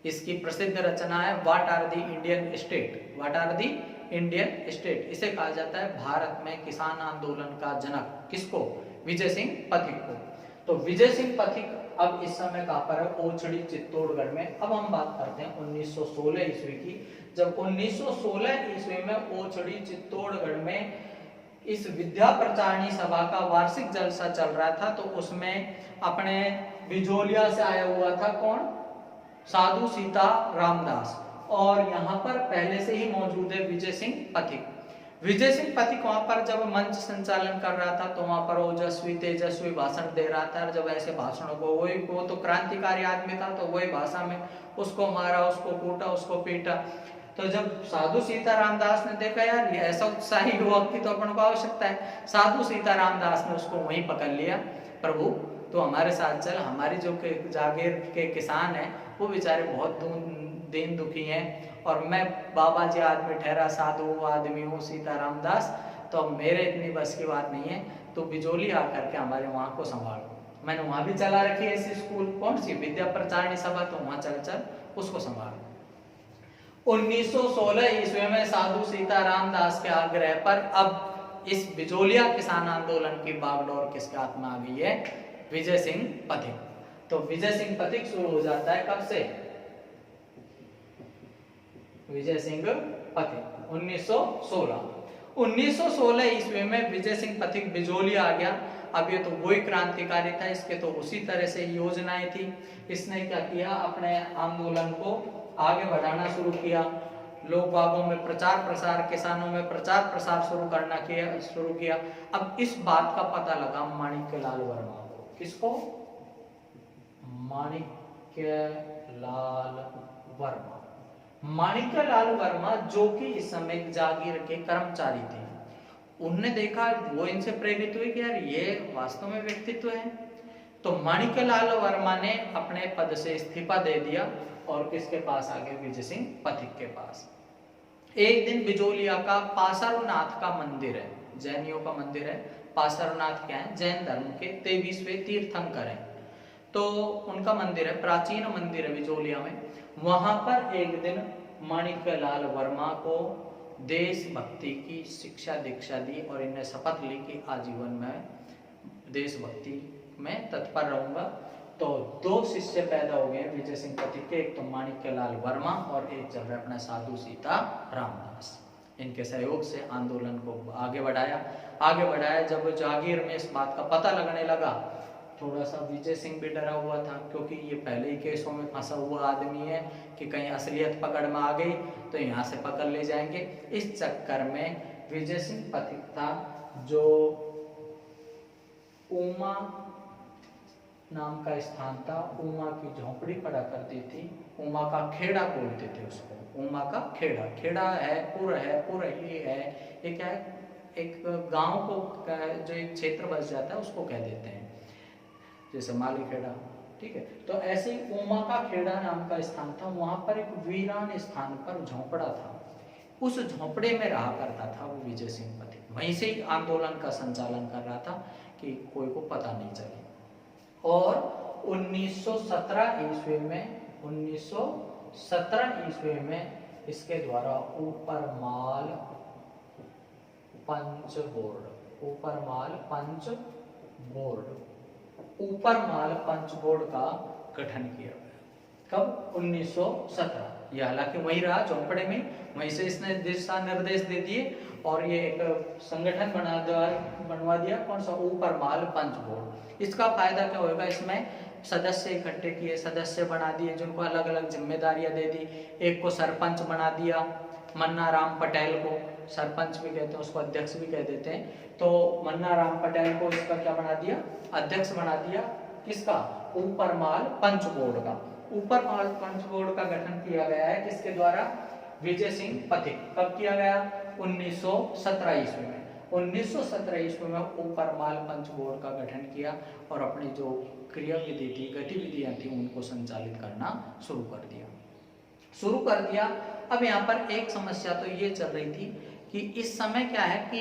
इसकी प्रसिद्ध रचना है what are the Indian state. What are the Indian state, इसे कहा जाता है भारत में किसान आंदोलन का जनक। किसको? विजय सिंह पथिक को। तो विजय सिंह पथिक अब इस समय कहां पर है? ओछड़ी चित्तौड़गढ़ में। अब हम बात करते हैं 1916 ईस्वी की। जब 1916 ईस्वी में ओछड़ी चित्तौड़गढ़ में इस विद्या प्रचारिणी सभा का वार्षिक जलसा चल रहा था, तो उसमें अपने बिजोलिया से आया हुआ था कौन? साधु सीता रामदास। और यहाँ पर पहले से ही मौजूद है विजय सिंह पथिक। विजय सिंह पथिक वहां पर जब मंच संचालन कर रहा था, तो वहां पर ओजस्वी तेजस्वी भाषण दे रहा था। जब ऐसे भाषणों को वो तो क्रांतिकारी आदमी था, तो वही भाषा में उसको मारा, उसको कूटा, उसको पीटा। तो जब साधु सीता रामदास ने देखा यार ये ऐसा उत्साही युवक की तो अपन को आवश्यकता है, साधु सीता रामदास ने उसको वहीं पकड़ लिया। प्रभु तो हमारे साथ चल, हमारी जो जागीर के किसान हैं वो बेचारे बहुत दीन दुखी हैं, और मैं बाबा जी आदमी ठहरा, साधु आदमी हूँ सीता रामदास, तो मेरे इतनी बस की बात नहीं है, तो बिजोली आकर के हमारे वहाँ को संभाल। मैंने वहाँ भी चला रखी है ऐसी स्कूल, कौन सी? विद्या प्रचारिणी सभा, तो वहाँ चल उसको संभाल। 1916 ईस्वी में साधु सीता रामदास के आग्रह पर अब इस बिजोलिया किसान आंदोलन की बागडोर किसके हाथ में आ गई है? विजय सिंह पथिक। तो विजय सिंह पथिक शुरू हो जाता है कब से? विजय सिंह पथिक 1916 ईस्वी में विजय सिंह पथिक बिजोलिया आ गया। अब ये तो वही क्रांतिकारी था, इसके तो उसी तरह से योजनाएं थी। इसने क्या किया? अपने आंदोलन को आगे बढ़ाना शुरू किया, लोग बागों में प्रचार प्रसार, किसानों में प्रचार प्रसार शुरू किया। अब इस बात का पता लगा माणिक्यलाल वर्मा को। किसको? माणिक्यलाल वर्मा। माणिक्यलाल वर्मा जो कि इस समय जागीर के कर्मचारी थे, उनने देखा, वो इनसे प्रेरित हुए कि यार ये वास्तव में व्यक्तित्व है। तो माणिक्यलाल वर्मा ने अपने पद से इस्तीफा दे दिया और किसके पास आ गए? विजय सिंह पथिक के पास। एक दिन बिजोलिया का पासारुनाथ का मंदिर है, जैनियों का मंदिर है। पासारुनाथ क्या है? जैन धर्म के 23वें तीर्थंकर हैं, तो उनका मंदिर है, प्राचीन मंदिर है बिजोलिया में। वहां पर एक दिन माणिक्यलाल वर्मा को देशभक्ति की शिक्षा दीक्षा दी और इन्हें शपथ ली कि आजीवन में देशभक्ति में तत्पर रहूंगा। तो दो शिष्य पैदा हो गए विजय सिंह पथिक के, एक तो माणिक्यलाल वर्मा और एक चल रहा अपना साधु सीता रामदास। इनके सहयोग से आंदोलन को आगे बढ़ाया। जब जागीर में इस बात का पता लगने लगा, थोड़ा सा विजय सिंह भी डरा हुआ था, क्योंकि ये पहले ही केसों में फंसा हुआ आदमी है कि कहीं असलियत पकड़ में आ गई तो यहाँ से पकड़ ले जाएंगे। इस चक्कर में विजय सिंह पथिक था, जो उमा नाम का स्थान था, उमा की झोपड़ी पड़ा करती थी, उमा का खेड़ा बोलते थे उसको। उमा का खेड़ा, खेड़ा है, पुर ही है, ये क्या है? एक गांव को जो एक क्षेत्र बस जाता है उसको कह देते हैं, जैसे माली खेड़ा, ठीक है। तो ऐसे ही उमा का खेड़ा नाम का स्थान था, वहां पर एक वीरान स्थान पर झोंपड़ा था। उस झोंपड़े में रहा करता था वो विजय सिंह पथिक। वहीं से ही आंदोलन का संचालन कर रहा था कि कोई को पता नहीं चले। और 1917 ईस्वी में इसके द्वारा ऊपरमाल पंच बोर्ड, ऊपर माल पंच बोर्ड का गठन किया गया। कब? 1917। ये हालांकि वही रहा चौपड़े में, वहीं से इसने दिशा निर्देश दे दिए और ये एक संगठन बनवा दिया। कौन सा? ऊपर माल पंच बोर्ड। इसका फायदा क्या होगा? इसमें सदस्य इकट्ठे किए, सदस्य बना दिए, जिनको अलग अलग जिम्मेदारियां दे दी। एक को सरपंच बना दिया, मन्ना राम पटेल को सरपंच भी कहते हैं, उसको अध्यक्ष भी कह देते हैं। तो मन्ना राम पटेल को इसका क्या बना दिया? अध्यक्ष बना दिया। किसका? ऊपर माल पंच बोर्ड का। ऊपर माल पंच बोर्ड का गठन किया गया है किसके द्वारा? विजय सिंह पथिक। कब किया गया? 1917 ईस्वी में। 1917 ईस्वी में ऊपर माल पंच बोर्ड का गठन किया और अपनी जो क्रियाविधि थी, गतिविधियां थी, उनको संचालित करना शुरू कर दिया। अब यहाँ पर एक समस्या तो ये चल रही थी कि इस समय क्या है कि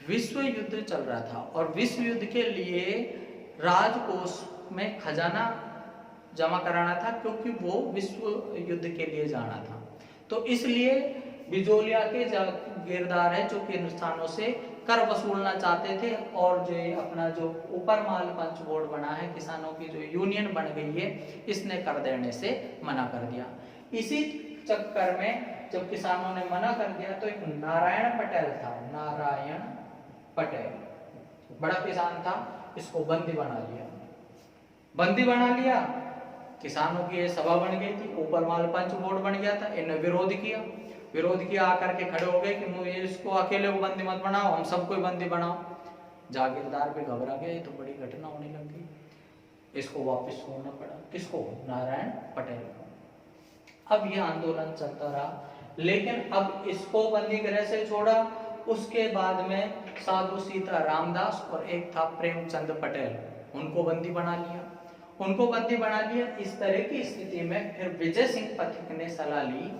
विश्व युद्ध चल रहा था और विश्व युद्ध के लिए राजकोष में खजाना जमा कराना था, क्योंकि वो विश्व युद्ध के लिए जाना था। तो इसलिए बिजोलिया के जागीरदार है जो कि हिंदुस्तानों से कर वसूलना चाहते थे और जो अपना जो ऊपर माल पंच बोर्ड बना है, किसानों की जो यूनियन बन गई है, इसने कर देने से मना कर दिया। इसी चक्कर में जब किसानों ने मना कर दिया तो एक नारायण पटेल था, नारायण पटेल बड़ा किसान था, इसको बंदी बना लिया। किसानों की ये सभा बन गई थी, ऊपर माल पंच बोर्ड बन गया था। इन्होंने विरोध किया आकर के खड़े हो गए कि मुझे इसको अकेले को बंदी मत बनाओ, हम सबको बंदी बनाओ। जागीरदार भी घबरा गए, तो बड़ी घटना होने लगी, इसको वापस छोड़ना पड़ा। किसको? नारायण पटेल को। अब यह आंदोलन चलता रहा, लेकिन अब इसको बंदी गृह से छोड़ा। उसके बाद में साधु सीता रामदास और एक था प्रेमचंद पटेल, उनको बंदी बना लिया। इस तरह की स्थिति में फिर विजय सिंह पथिक ने सलाह ली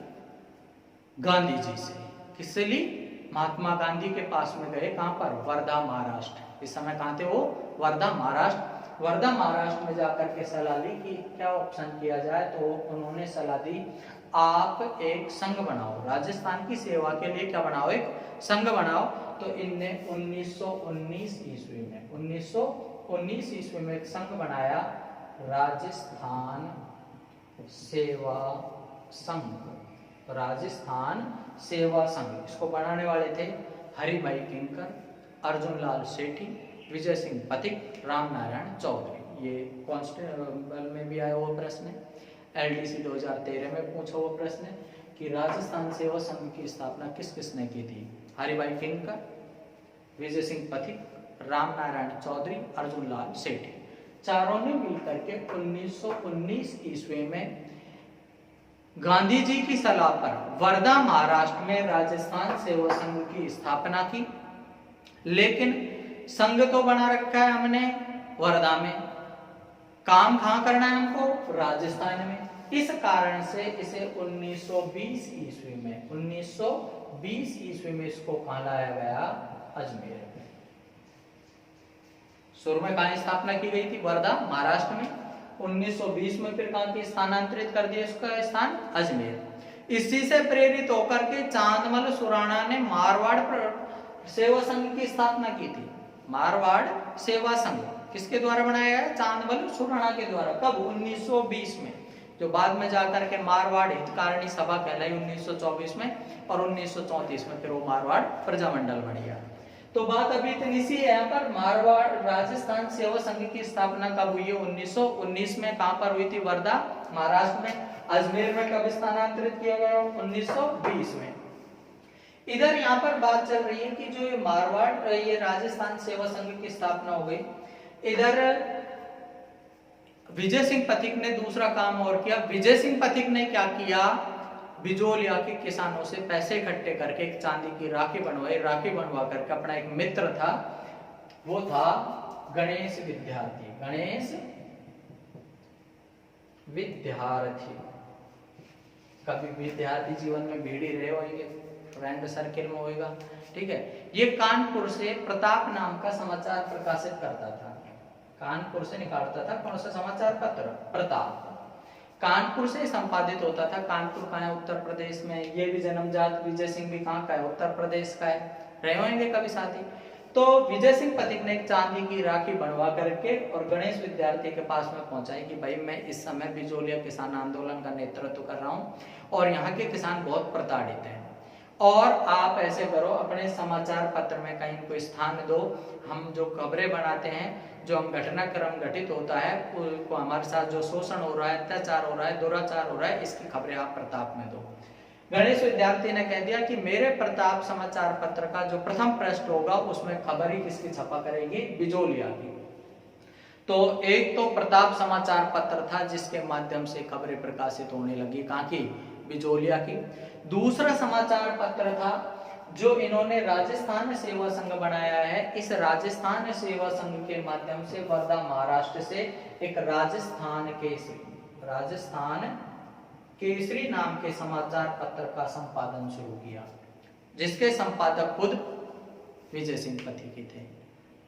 गांधी जी से। किससे ली? महात्मा गांधी के पास में गए। कहां पर? वर्धा, महाराष्ट्र। इस समय कहां थे वो? वर्धा, महाराष्ट्र में जाकर के सलाह ली कि क्या ऑप्शन किया जाए। तो उन्होंने सलाह दी, आप एक संघ बनाओ, राजस्थान की सेवा के लिए क्या बनाओ? एक संघ बनाओ। तो इनने 1919 ईस्वी में एक संघ बनाया, राजस्थान सेवा संघ। इसको बनाने वाले थे हरिभाई किंकर, अर्जुन लाल सेठी, विजय सिंह पथिक, राम नारायण चौधरी। ये कांस्टेबल में भी आया हुआ प्रश्न है, LDC 2013 में पूछा हुआ प्रश्न है कि राजस्थान सेवा संघ की स्थापना किस किसने की थी? हरिभाई किंकर, विजय सिंह पथिक, राम नारायण चौधरी, अर्जुन लाल सेठी। चारों ने मिलकर के 1919 ईस्वी में गांधी जी की सलाह पर वर्धा, महाराष्ट्र में राजस्थान सेवा संघ की स्थापना की। लेकिन संघ तो बना रखा है हमने वर्धा में, काम कहां करना है हमको? राजस्थान में। इस कारण से इसे 1920 ईस्वी में इसको कहां लाया गया? अजमेर में। शुरू में कहां स्थापना की गई थी? वर्धा, महाराष्ट्र में। 1920 में फिर कहां की स्थानांतरित कर दिया इसका स्थान? अजमेर। इसी से प्रेरित होकर के चांदमल सुराणा ने मारवाड़ सेवा संघ की स्थापना की थी। मारवाड़ सेवा संघ किसके द्वारा बनाया गया? चांदमल सुराणा के द्वारा। कब? 1920 में, जो बाद में जाकर के मारवाड़ हितकारिणी सभा कहलाई 1924 में, और 1934 में फिर वो मारवाड़ प्रजामंडल बन गया। तो बात अभी इतनी सी है यहाँ पर। मारवाड़ राजस्थान सेवा संघ की स्थापना कब हुई है? 1919 में। कहां पर हुई थी? वर्धा, महाराष्ट्र में। अजमेर में कब स्थानांतरित किया गया? 1920 में। इधर यहाँ पर बात चल रही है कि जो ये मारवाड़, ये राजस्थान सेवा संघ की स्थापना हो गई। इधर विजय सिंह पथिक ने दूसरा काम और किया। विजय सिंह पथिक ने क्या किया? बिजोलिया के किसानों से पैसे इकट्ठे करके एक चांदी की राखी बनवाई। राखी बनवा करके अपना एक मित्र था, वो था गणेश विद्यार्थी। कभी विद्यार्थी जीवन में भीड़ ही रहे होंगे, फ्रेंड सर्किल में होगा, ठीक है। ये कानपुर से प्रताप नाम का समाचार प्रकाशित करता था। कानपुर से निकालता था कौन सा समाचार पत्र? प्रताप। कानपुर से संपादित होता था। कानपुर कहाँ है? उत्तर प्रदेश में। ये भी जन्मजात विजय सिंह भी कहाँ का है? उत्तर प्रदेश का है। रहे होंगे कभी साथी। तो विजय सिंह पथिक ने एक चांदी की राखी बनवा करके और गणेश विद्यार्थी के पास में पहुंचाई कि भाई मैं इस समय बिजोलिया किसान आंदोलन का नेतृत्व कर रहा हूं और यहाँ के किसान बहुत प्रताड़ित हैं, और आप ऐसे करो अपने समाचार पत्र में कहीं कोई स्थान दो, हम जो खबरें बनाते हैं, जो हम घटनाक्रम घटित होता है को हमारे साथ जो शोषण हो रहा है, अत्याचार हो रहा है, दुराचार हो रहा है, इसकी खबरें आप प्रताप में दो। गणेश विद्यार्थी ने कह दिया कि मेरे प्रताप समाचार पत्र का जो प्रथम पृष्ठ होगा उसमें खबर ही किसकी छपा करेगी, बिजोलिया की। तो एक तो प्रताप समाचार पत्र था जिसके माध्यम से खबरें प्रकाशित होने लगी, कहाँ की, बिजोलिया की। दूसरा समाचार पत्र था जो इन्होंने राजस्थान सेवा संघ बनाया है। इस राजस्थान सेवा संघ के माध्यम से वर्धा महाराष्ट्र से एक राजस्थान केसरी नाम के समाचार पत्र का संपादन शुरू किया, जिसके संपादक खुद विजय सिंह पथिक थे।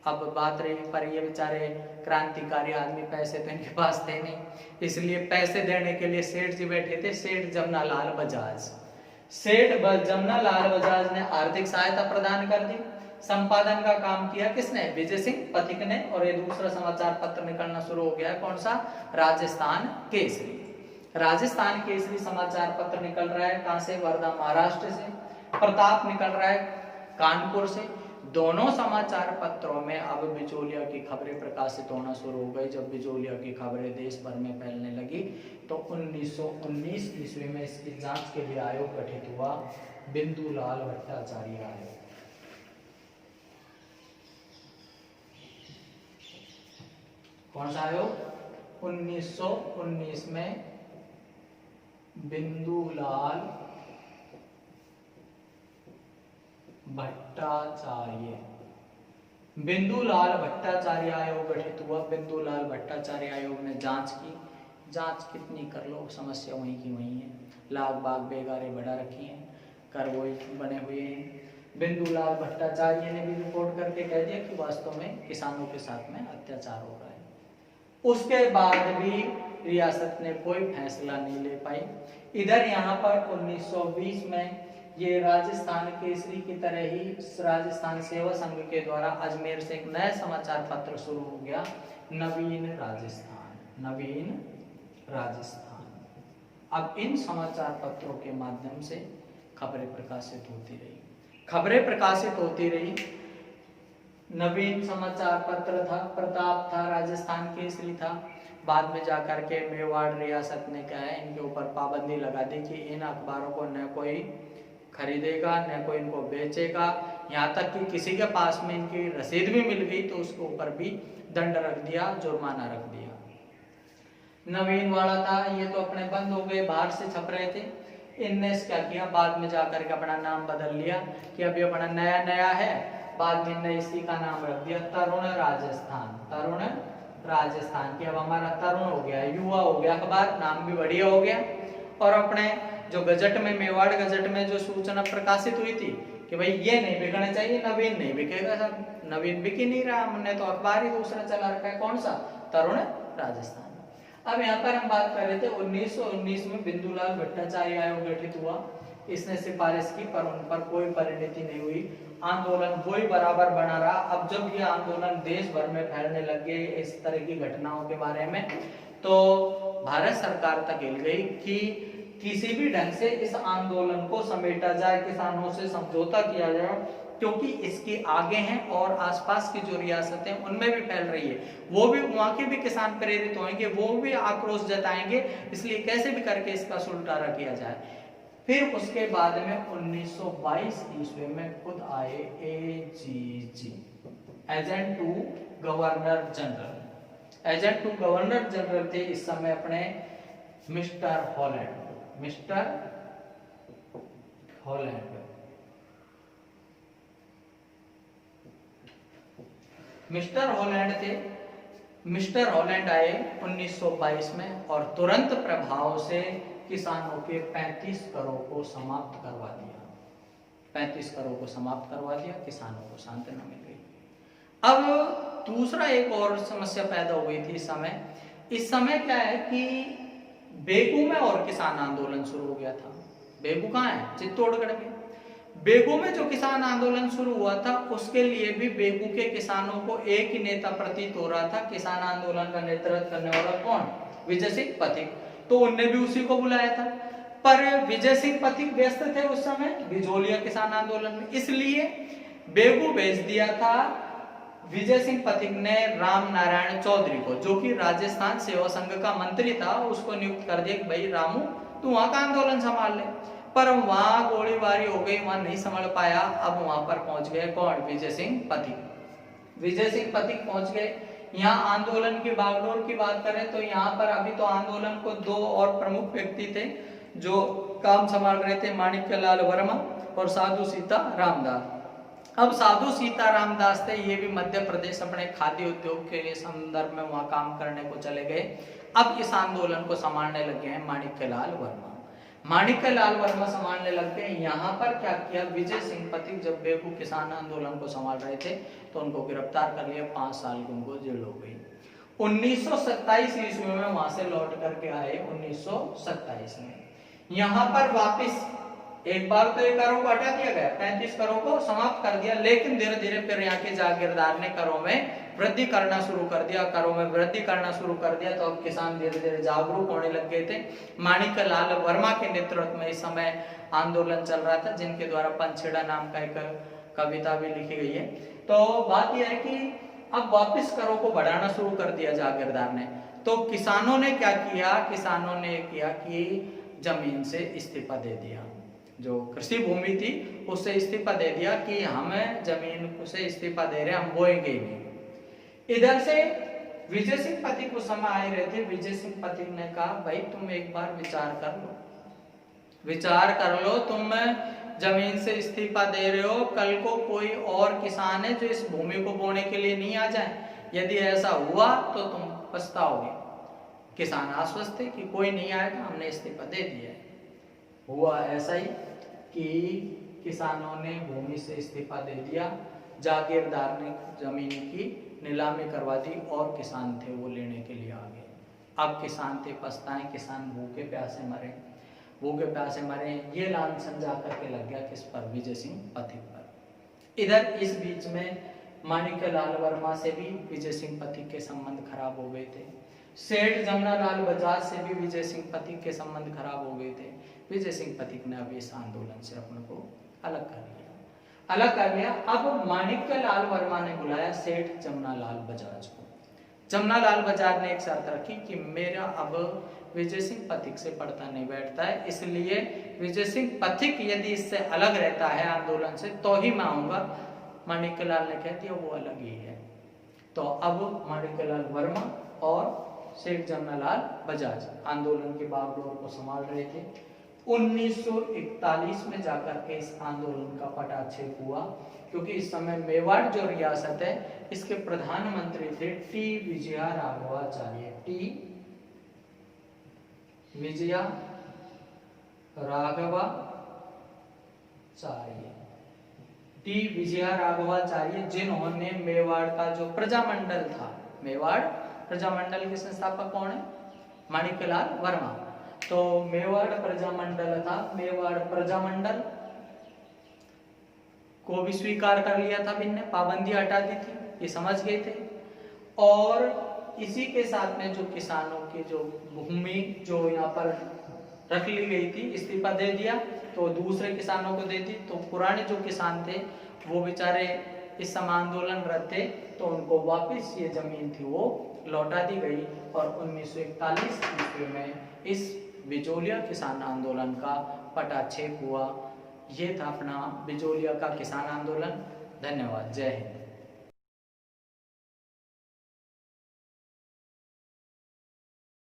अब बात रही पर ये बेचारे क्रांतिकारी आदमी, पैसे तो इनके पास थे नहीं, इसलिए पैसे देने के लिए सेठ जी बैठे थे, सेठ जमनालाल बजाज। सेठ जमनालाल बजाज ने आर्थिक सहायता प्रदान कर दी। संपादन का काम किया किसने, विजय सिंह पथिक ने, और ये दूसरा समाचार पत्र निकलना शुरू हो गया, कौन सा, राजस्थान केसरी। राजस्थान केसरी समाचार पत्र निकल रहा है कहां से, वर्धा महाराष्ट्र से। प्रताप निकल रहा है कानपुर से। दोनों समाचार पत्रों में अब बिचौलिया की खबरें प्रकाशित होना शुरू हो गई। जब बिचौलिया की खबरें देश भर में फैलने लगी तो 1919 ईस्वी में इसकी जांच के लिए आयोग गठित हुआ, बिंदुलाल भट्टाचार्य आयोग। कौन सा आयोग, 1919 में बिंदुलाल भट्टाचार्य आयोग गठित हुआ। बिंदुलाल भट्टाचार्य आयोग ने जांच की। जांच कितनी कर लो, समस्या वहीं की वहीं है, लाग बाग बेगारे बढ़ा रखी हैं, कर वही बने हुए हैं। बिंदुलाल भट्टाचार्य ने भी रिपोर्ट करके कह दिया कि वास्तव में किसानों के साथ में अत्याचार हो रहा है। उसके बाद भी रियासत ने कोई फैसला नहीं ले पाई। इधर यहाँ पर 1920 में ये राजस्थान केसरी की तरह ही राजस्थान सेवा संघ के द्वारा अजमेर से एक नया समाचार पत्र शुरू हो गया, नवीन राजस्थान। अब इन समाचार पत्रों के माध्यम से खबरें प्रकाशित होती रही। नवीन समाचार पत्र था, प्रताप था, राजस्थान केसरी था। बाद में जाकर के मेवाड़ रियासत ने क्या है, इनके ऊपर पाबंदी लगा दी कि इन अखबारों को न कोई खरीदेगा न कोई इनको बेचेगा। यहाँ तक कि किसी के पास में इनकी रसीद भी मिल गई तो उसके ऊपर भी दंड रख दिया, जुर्माना रख दिया। नवीन वाला था, ये तो अपने बंद हो गए, बाहर से छप रहे थे। इनने क्या किया, बाद में जाकर के अपना नाम बदल लिया कि अभी अपना नया है। बाद में इनने इसी का नाम रख दिया तरुण राजस्थान की। अब हमारा तरुण हो गया, युवा हो गया अखबार, नाम भी बढ़िया हो गया। और अपने जो गजट में, मेवाड़ गजट में जो सूचना प्रकाशित हुई थी कि भाई ये नहीं बिकना चाहिए, नवीन नहीं बिकेगा, सब नवीन बिक ही नहीं रहा, हमने तो अखबार ही दूसरा चला रखा है, कौन सा, तरुण राजस्थान। अब यहाँ पर हम बात कर रहे थे 1919 में बिंदुलाल भट्टाचार्य आयोग गठित हुआ। इसने सिफारिश की पर उन पर कोई परिणति नहीं हुई। आंदोलन वही बराबर बना रहा। अब जब ये आंदोलन देश भर में फैलने लग गए इस तरह की घटनाओं के बारे में, तो भारत सरकार तक हिल गई कि किसी भी ढंग से इस आंदोलन को समेटा जाए, किसानों से समझौता किया जाए, क्योंकि इसके आगे हैं और आसपास की जो रियासतें उनमें भी फैल रही है, वो भी, वहां के भी किसान प्रेरित होंगे, वो भी आक्रोश जताएंगे, इसलिए कैसे भी करके इसका सुलटारा किया जाए। फिर उसके बाद में 1922 ईस्वी में खुद आए AGG, agent to governor general थे इस समय अपने मिस्टर हॉलैंड थे। मिस्टर हॉलैंड आए 1922 में और तुरंत प्रभाव से किसानों के 35 करोड़ को समाप्त करवा दिया। किसानों को सांत्वना मिल गई। अब दूसरा एक और समस्या पैदा हो गई थी इस समय क्या है कि बेगू में और किसान आंदोलन शुरू हो गया था। बेगू कहाँ है, चित्तौड़गढ़ में। बेगू में जो किसान आंदोलन शुरू हुआ था उसके लिए भी बेगू के किसानों को एक ही नेता प्रतीत हो रहा था। किसान आंदोलन का नेतृत्व करने वाला कौन? विजय सिंह पथिक। तो उनने भी उसी को बुलाया था, पर विजय सिंह पथिक व्यस्त थे उस समय बिजोलिया किसान आंदोलन में, इसलिए बेगू भेज दिया था विजय सिंह पथिक ने राम नारायण चौधरी को, जो कि राजस्थान सेवा संघ का मंत्री था, उसको नियुक्त कर दिया कि भाई रामू तू वहां का आंदोलन संभाल ले। पर वहां गोलीबारी हो गई, वहां नहीं संभाल पाया। अब वहां पर पहुंच गए कौन? विजय सिंह पथिक। विजय सिंह पथिक पहुंच गए। यहाँ आंदोलन की बागडोर की बात करें तो यहाँ पर अभी तो आंदोलन को दो और प्रमुख व्यक्ति थे जो काम संभाल रहे थे, माणिक्यलाल वर्मा और साधु सीता रामदास। अब साधु सीता रामदास थे, ये भी मध्य प्रदेश अपने खादी उद्योग के संदर्भ में वहां काम करने को चले गए। अब इस आंदोलन को संभालने लगे हैं माणिक्यलाल वर्मा। माणिक्यलाल वर्मा संभालने लग गए। यहाँ पर क्या किया विजय सिंह पथिक, जब बेगू किसान आंदोलन को संभाल रहे थे तो उनको गिरफ्तार कर लिया, 5 साल की उनको जेल हो गई। 1927 ईस्वी में वहां से लौट करके आए। 1927 में यहाँ पर वापिस एक बार तो 1 करोड़ को हटा दिया गया, 35 करोड़ को समाप्त कर दिया, लेकिन धीरे धीरे फिर यहाँ के जागीरदार ने करों में वृद्धि करना शुरू कर दिया। करों में वृद्धि करना शुरू कर दिया तो अब किसान धीरे धीरे जागरूक होने लग गए थे। माणिक्यलाल वर्मा के नेतृत्व में इस समय आंदोलन चल रहा था, जिनके द्वारा पंछेड़ा नाम का एक कविता भी लिखी गई है। तो बात यह है कि अब वापिस करों को बढ़ाना शुरू कर दिया जागीरदार ने। तो किसानों ने क्या किया? किसानों ने किया कि जमीन से इस्तीफा दे दिया, जो कृषि भूमि थी उससे इस्तीफा दे दिया कि हमें जमीन से इस्तीफा दे रहे, हम बोएंगे ही नहीं। इधर से विजय सिंह पथिक उस समय आए रहे थे। विजय सिंह पथिक ने कहा भाई तुम एक बार विचार कर लो, विचार कर लो, तुम जमीन से इस्तीफा दे रहे हो, कल को कोई और किसान है जो इस भूमि को बोने के लिए नहीं आ जाए, यदि ऐसा हुआ तो तुम पछताओगे। किसान आश्वस्त थे कि कोई नहीं आएगा, हमने इस्तीफा दे दिया है। हुआ ऐसा ही कि किसानों ने भूमि से इस्तीफा दे दिया, जागीरदार ने जमीन की नीलामी करवा दी और किसान थे वो लेने के लिए आ गए। अब किसान थे पछताएं, किसान भूखे प्यासे मरे, भूखे प्यासे मरे, ये लांछन जाकर के लग गया किस पर? विजय सिंह पथिक पर। इधर इस बीच में माणिक्यलाल वर्मा से भी विजय सिंह पथिक के संबंध खराब हो गए थे। सेठ जमनालाल बजाज से भी विजय सिंह पथिक के संबंध खराब हो गए थे। विजय सिंह पथिक ने अब इस आंदोलन से अपने को अलग कर लिया। अब माणिक्यलाल वर्मा ने बुलाया सेठ जमनालाल बजाज को। जमनालाल बजाज ने एक शर्त रखी कि मेरा अब विजय सिंह पथिक से पड़ता नहीं बैठता है, इसलिए विजय सिंह पथिक यदि इससे अलग रहता है आंदोलन से तो ही मैं आऊंगा। माणिक्यलाल ने कह दिया वो अलग ही है। तो अब माणिक्यलाल वर्मा और सेठ जमनालाल बजाज आंदोलन के बागडोर को संभाल रहे थे। 1941 में जाकर के इस आंदोलन का पटाक्षेप हुआ, क्योंकि इस समय मेवाड़ जो रियासत है इसके प्रधानमंत्री थे T Vijaya Raghavacharya. T Vijaya Raghavacharya, T Vijaya Raghavacharya, जिन्होंने मेवाड़ का जो प्रजामंडल था, मेवाड़ प्रजामंडल के संस्थापक कौन है? माणिक्यलाल वर्मा। तो मेवाड़ प्रजामंडल था, मेवाड़ प्रजामंडल को भी स्वीकार कर लिया था इनने, पाबंदी हटा दी थी, ये समझ गए थे। और इसी के साथ में जो किसानों की जो भूमि जो यहाँ पर रख ली गई थी, इस्तीफा दे दिया तो दूसरे किसानों को दे दी। तो पुराने जो किसान थे वो बेचारे इस समय आंदोलनरत थे, तो उनको वापस ये जमीन थी वो लौटा दी गई। और 1941 ईस्वी में इस बिजोलिया किसान आंदोलन का पटाक्षेप हुआ। ये था अपना बिजोलिया का किसान आंदोलन। धन्यवाद। जय हिंद।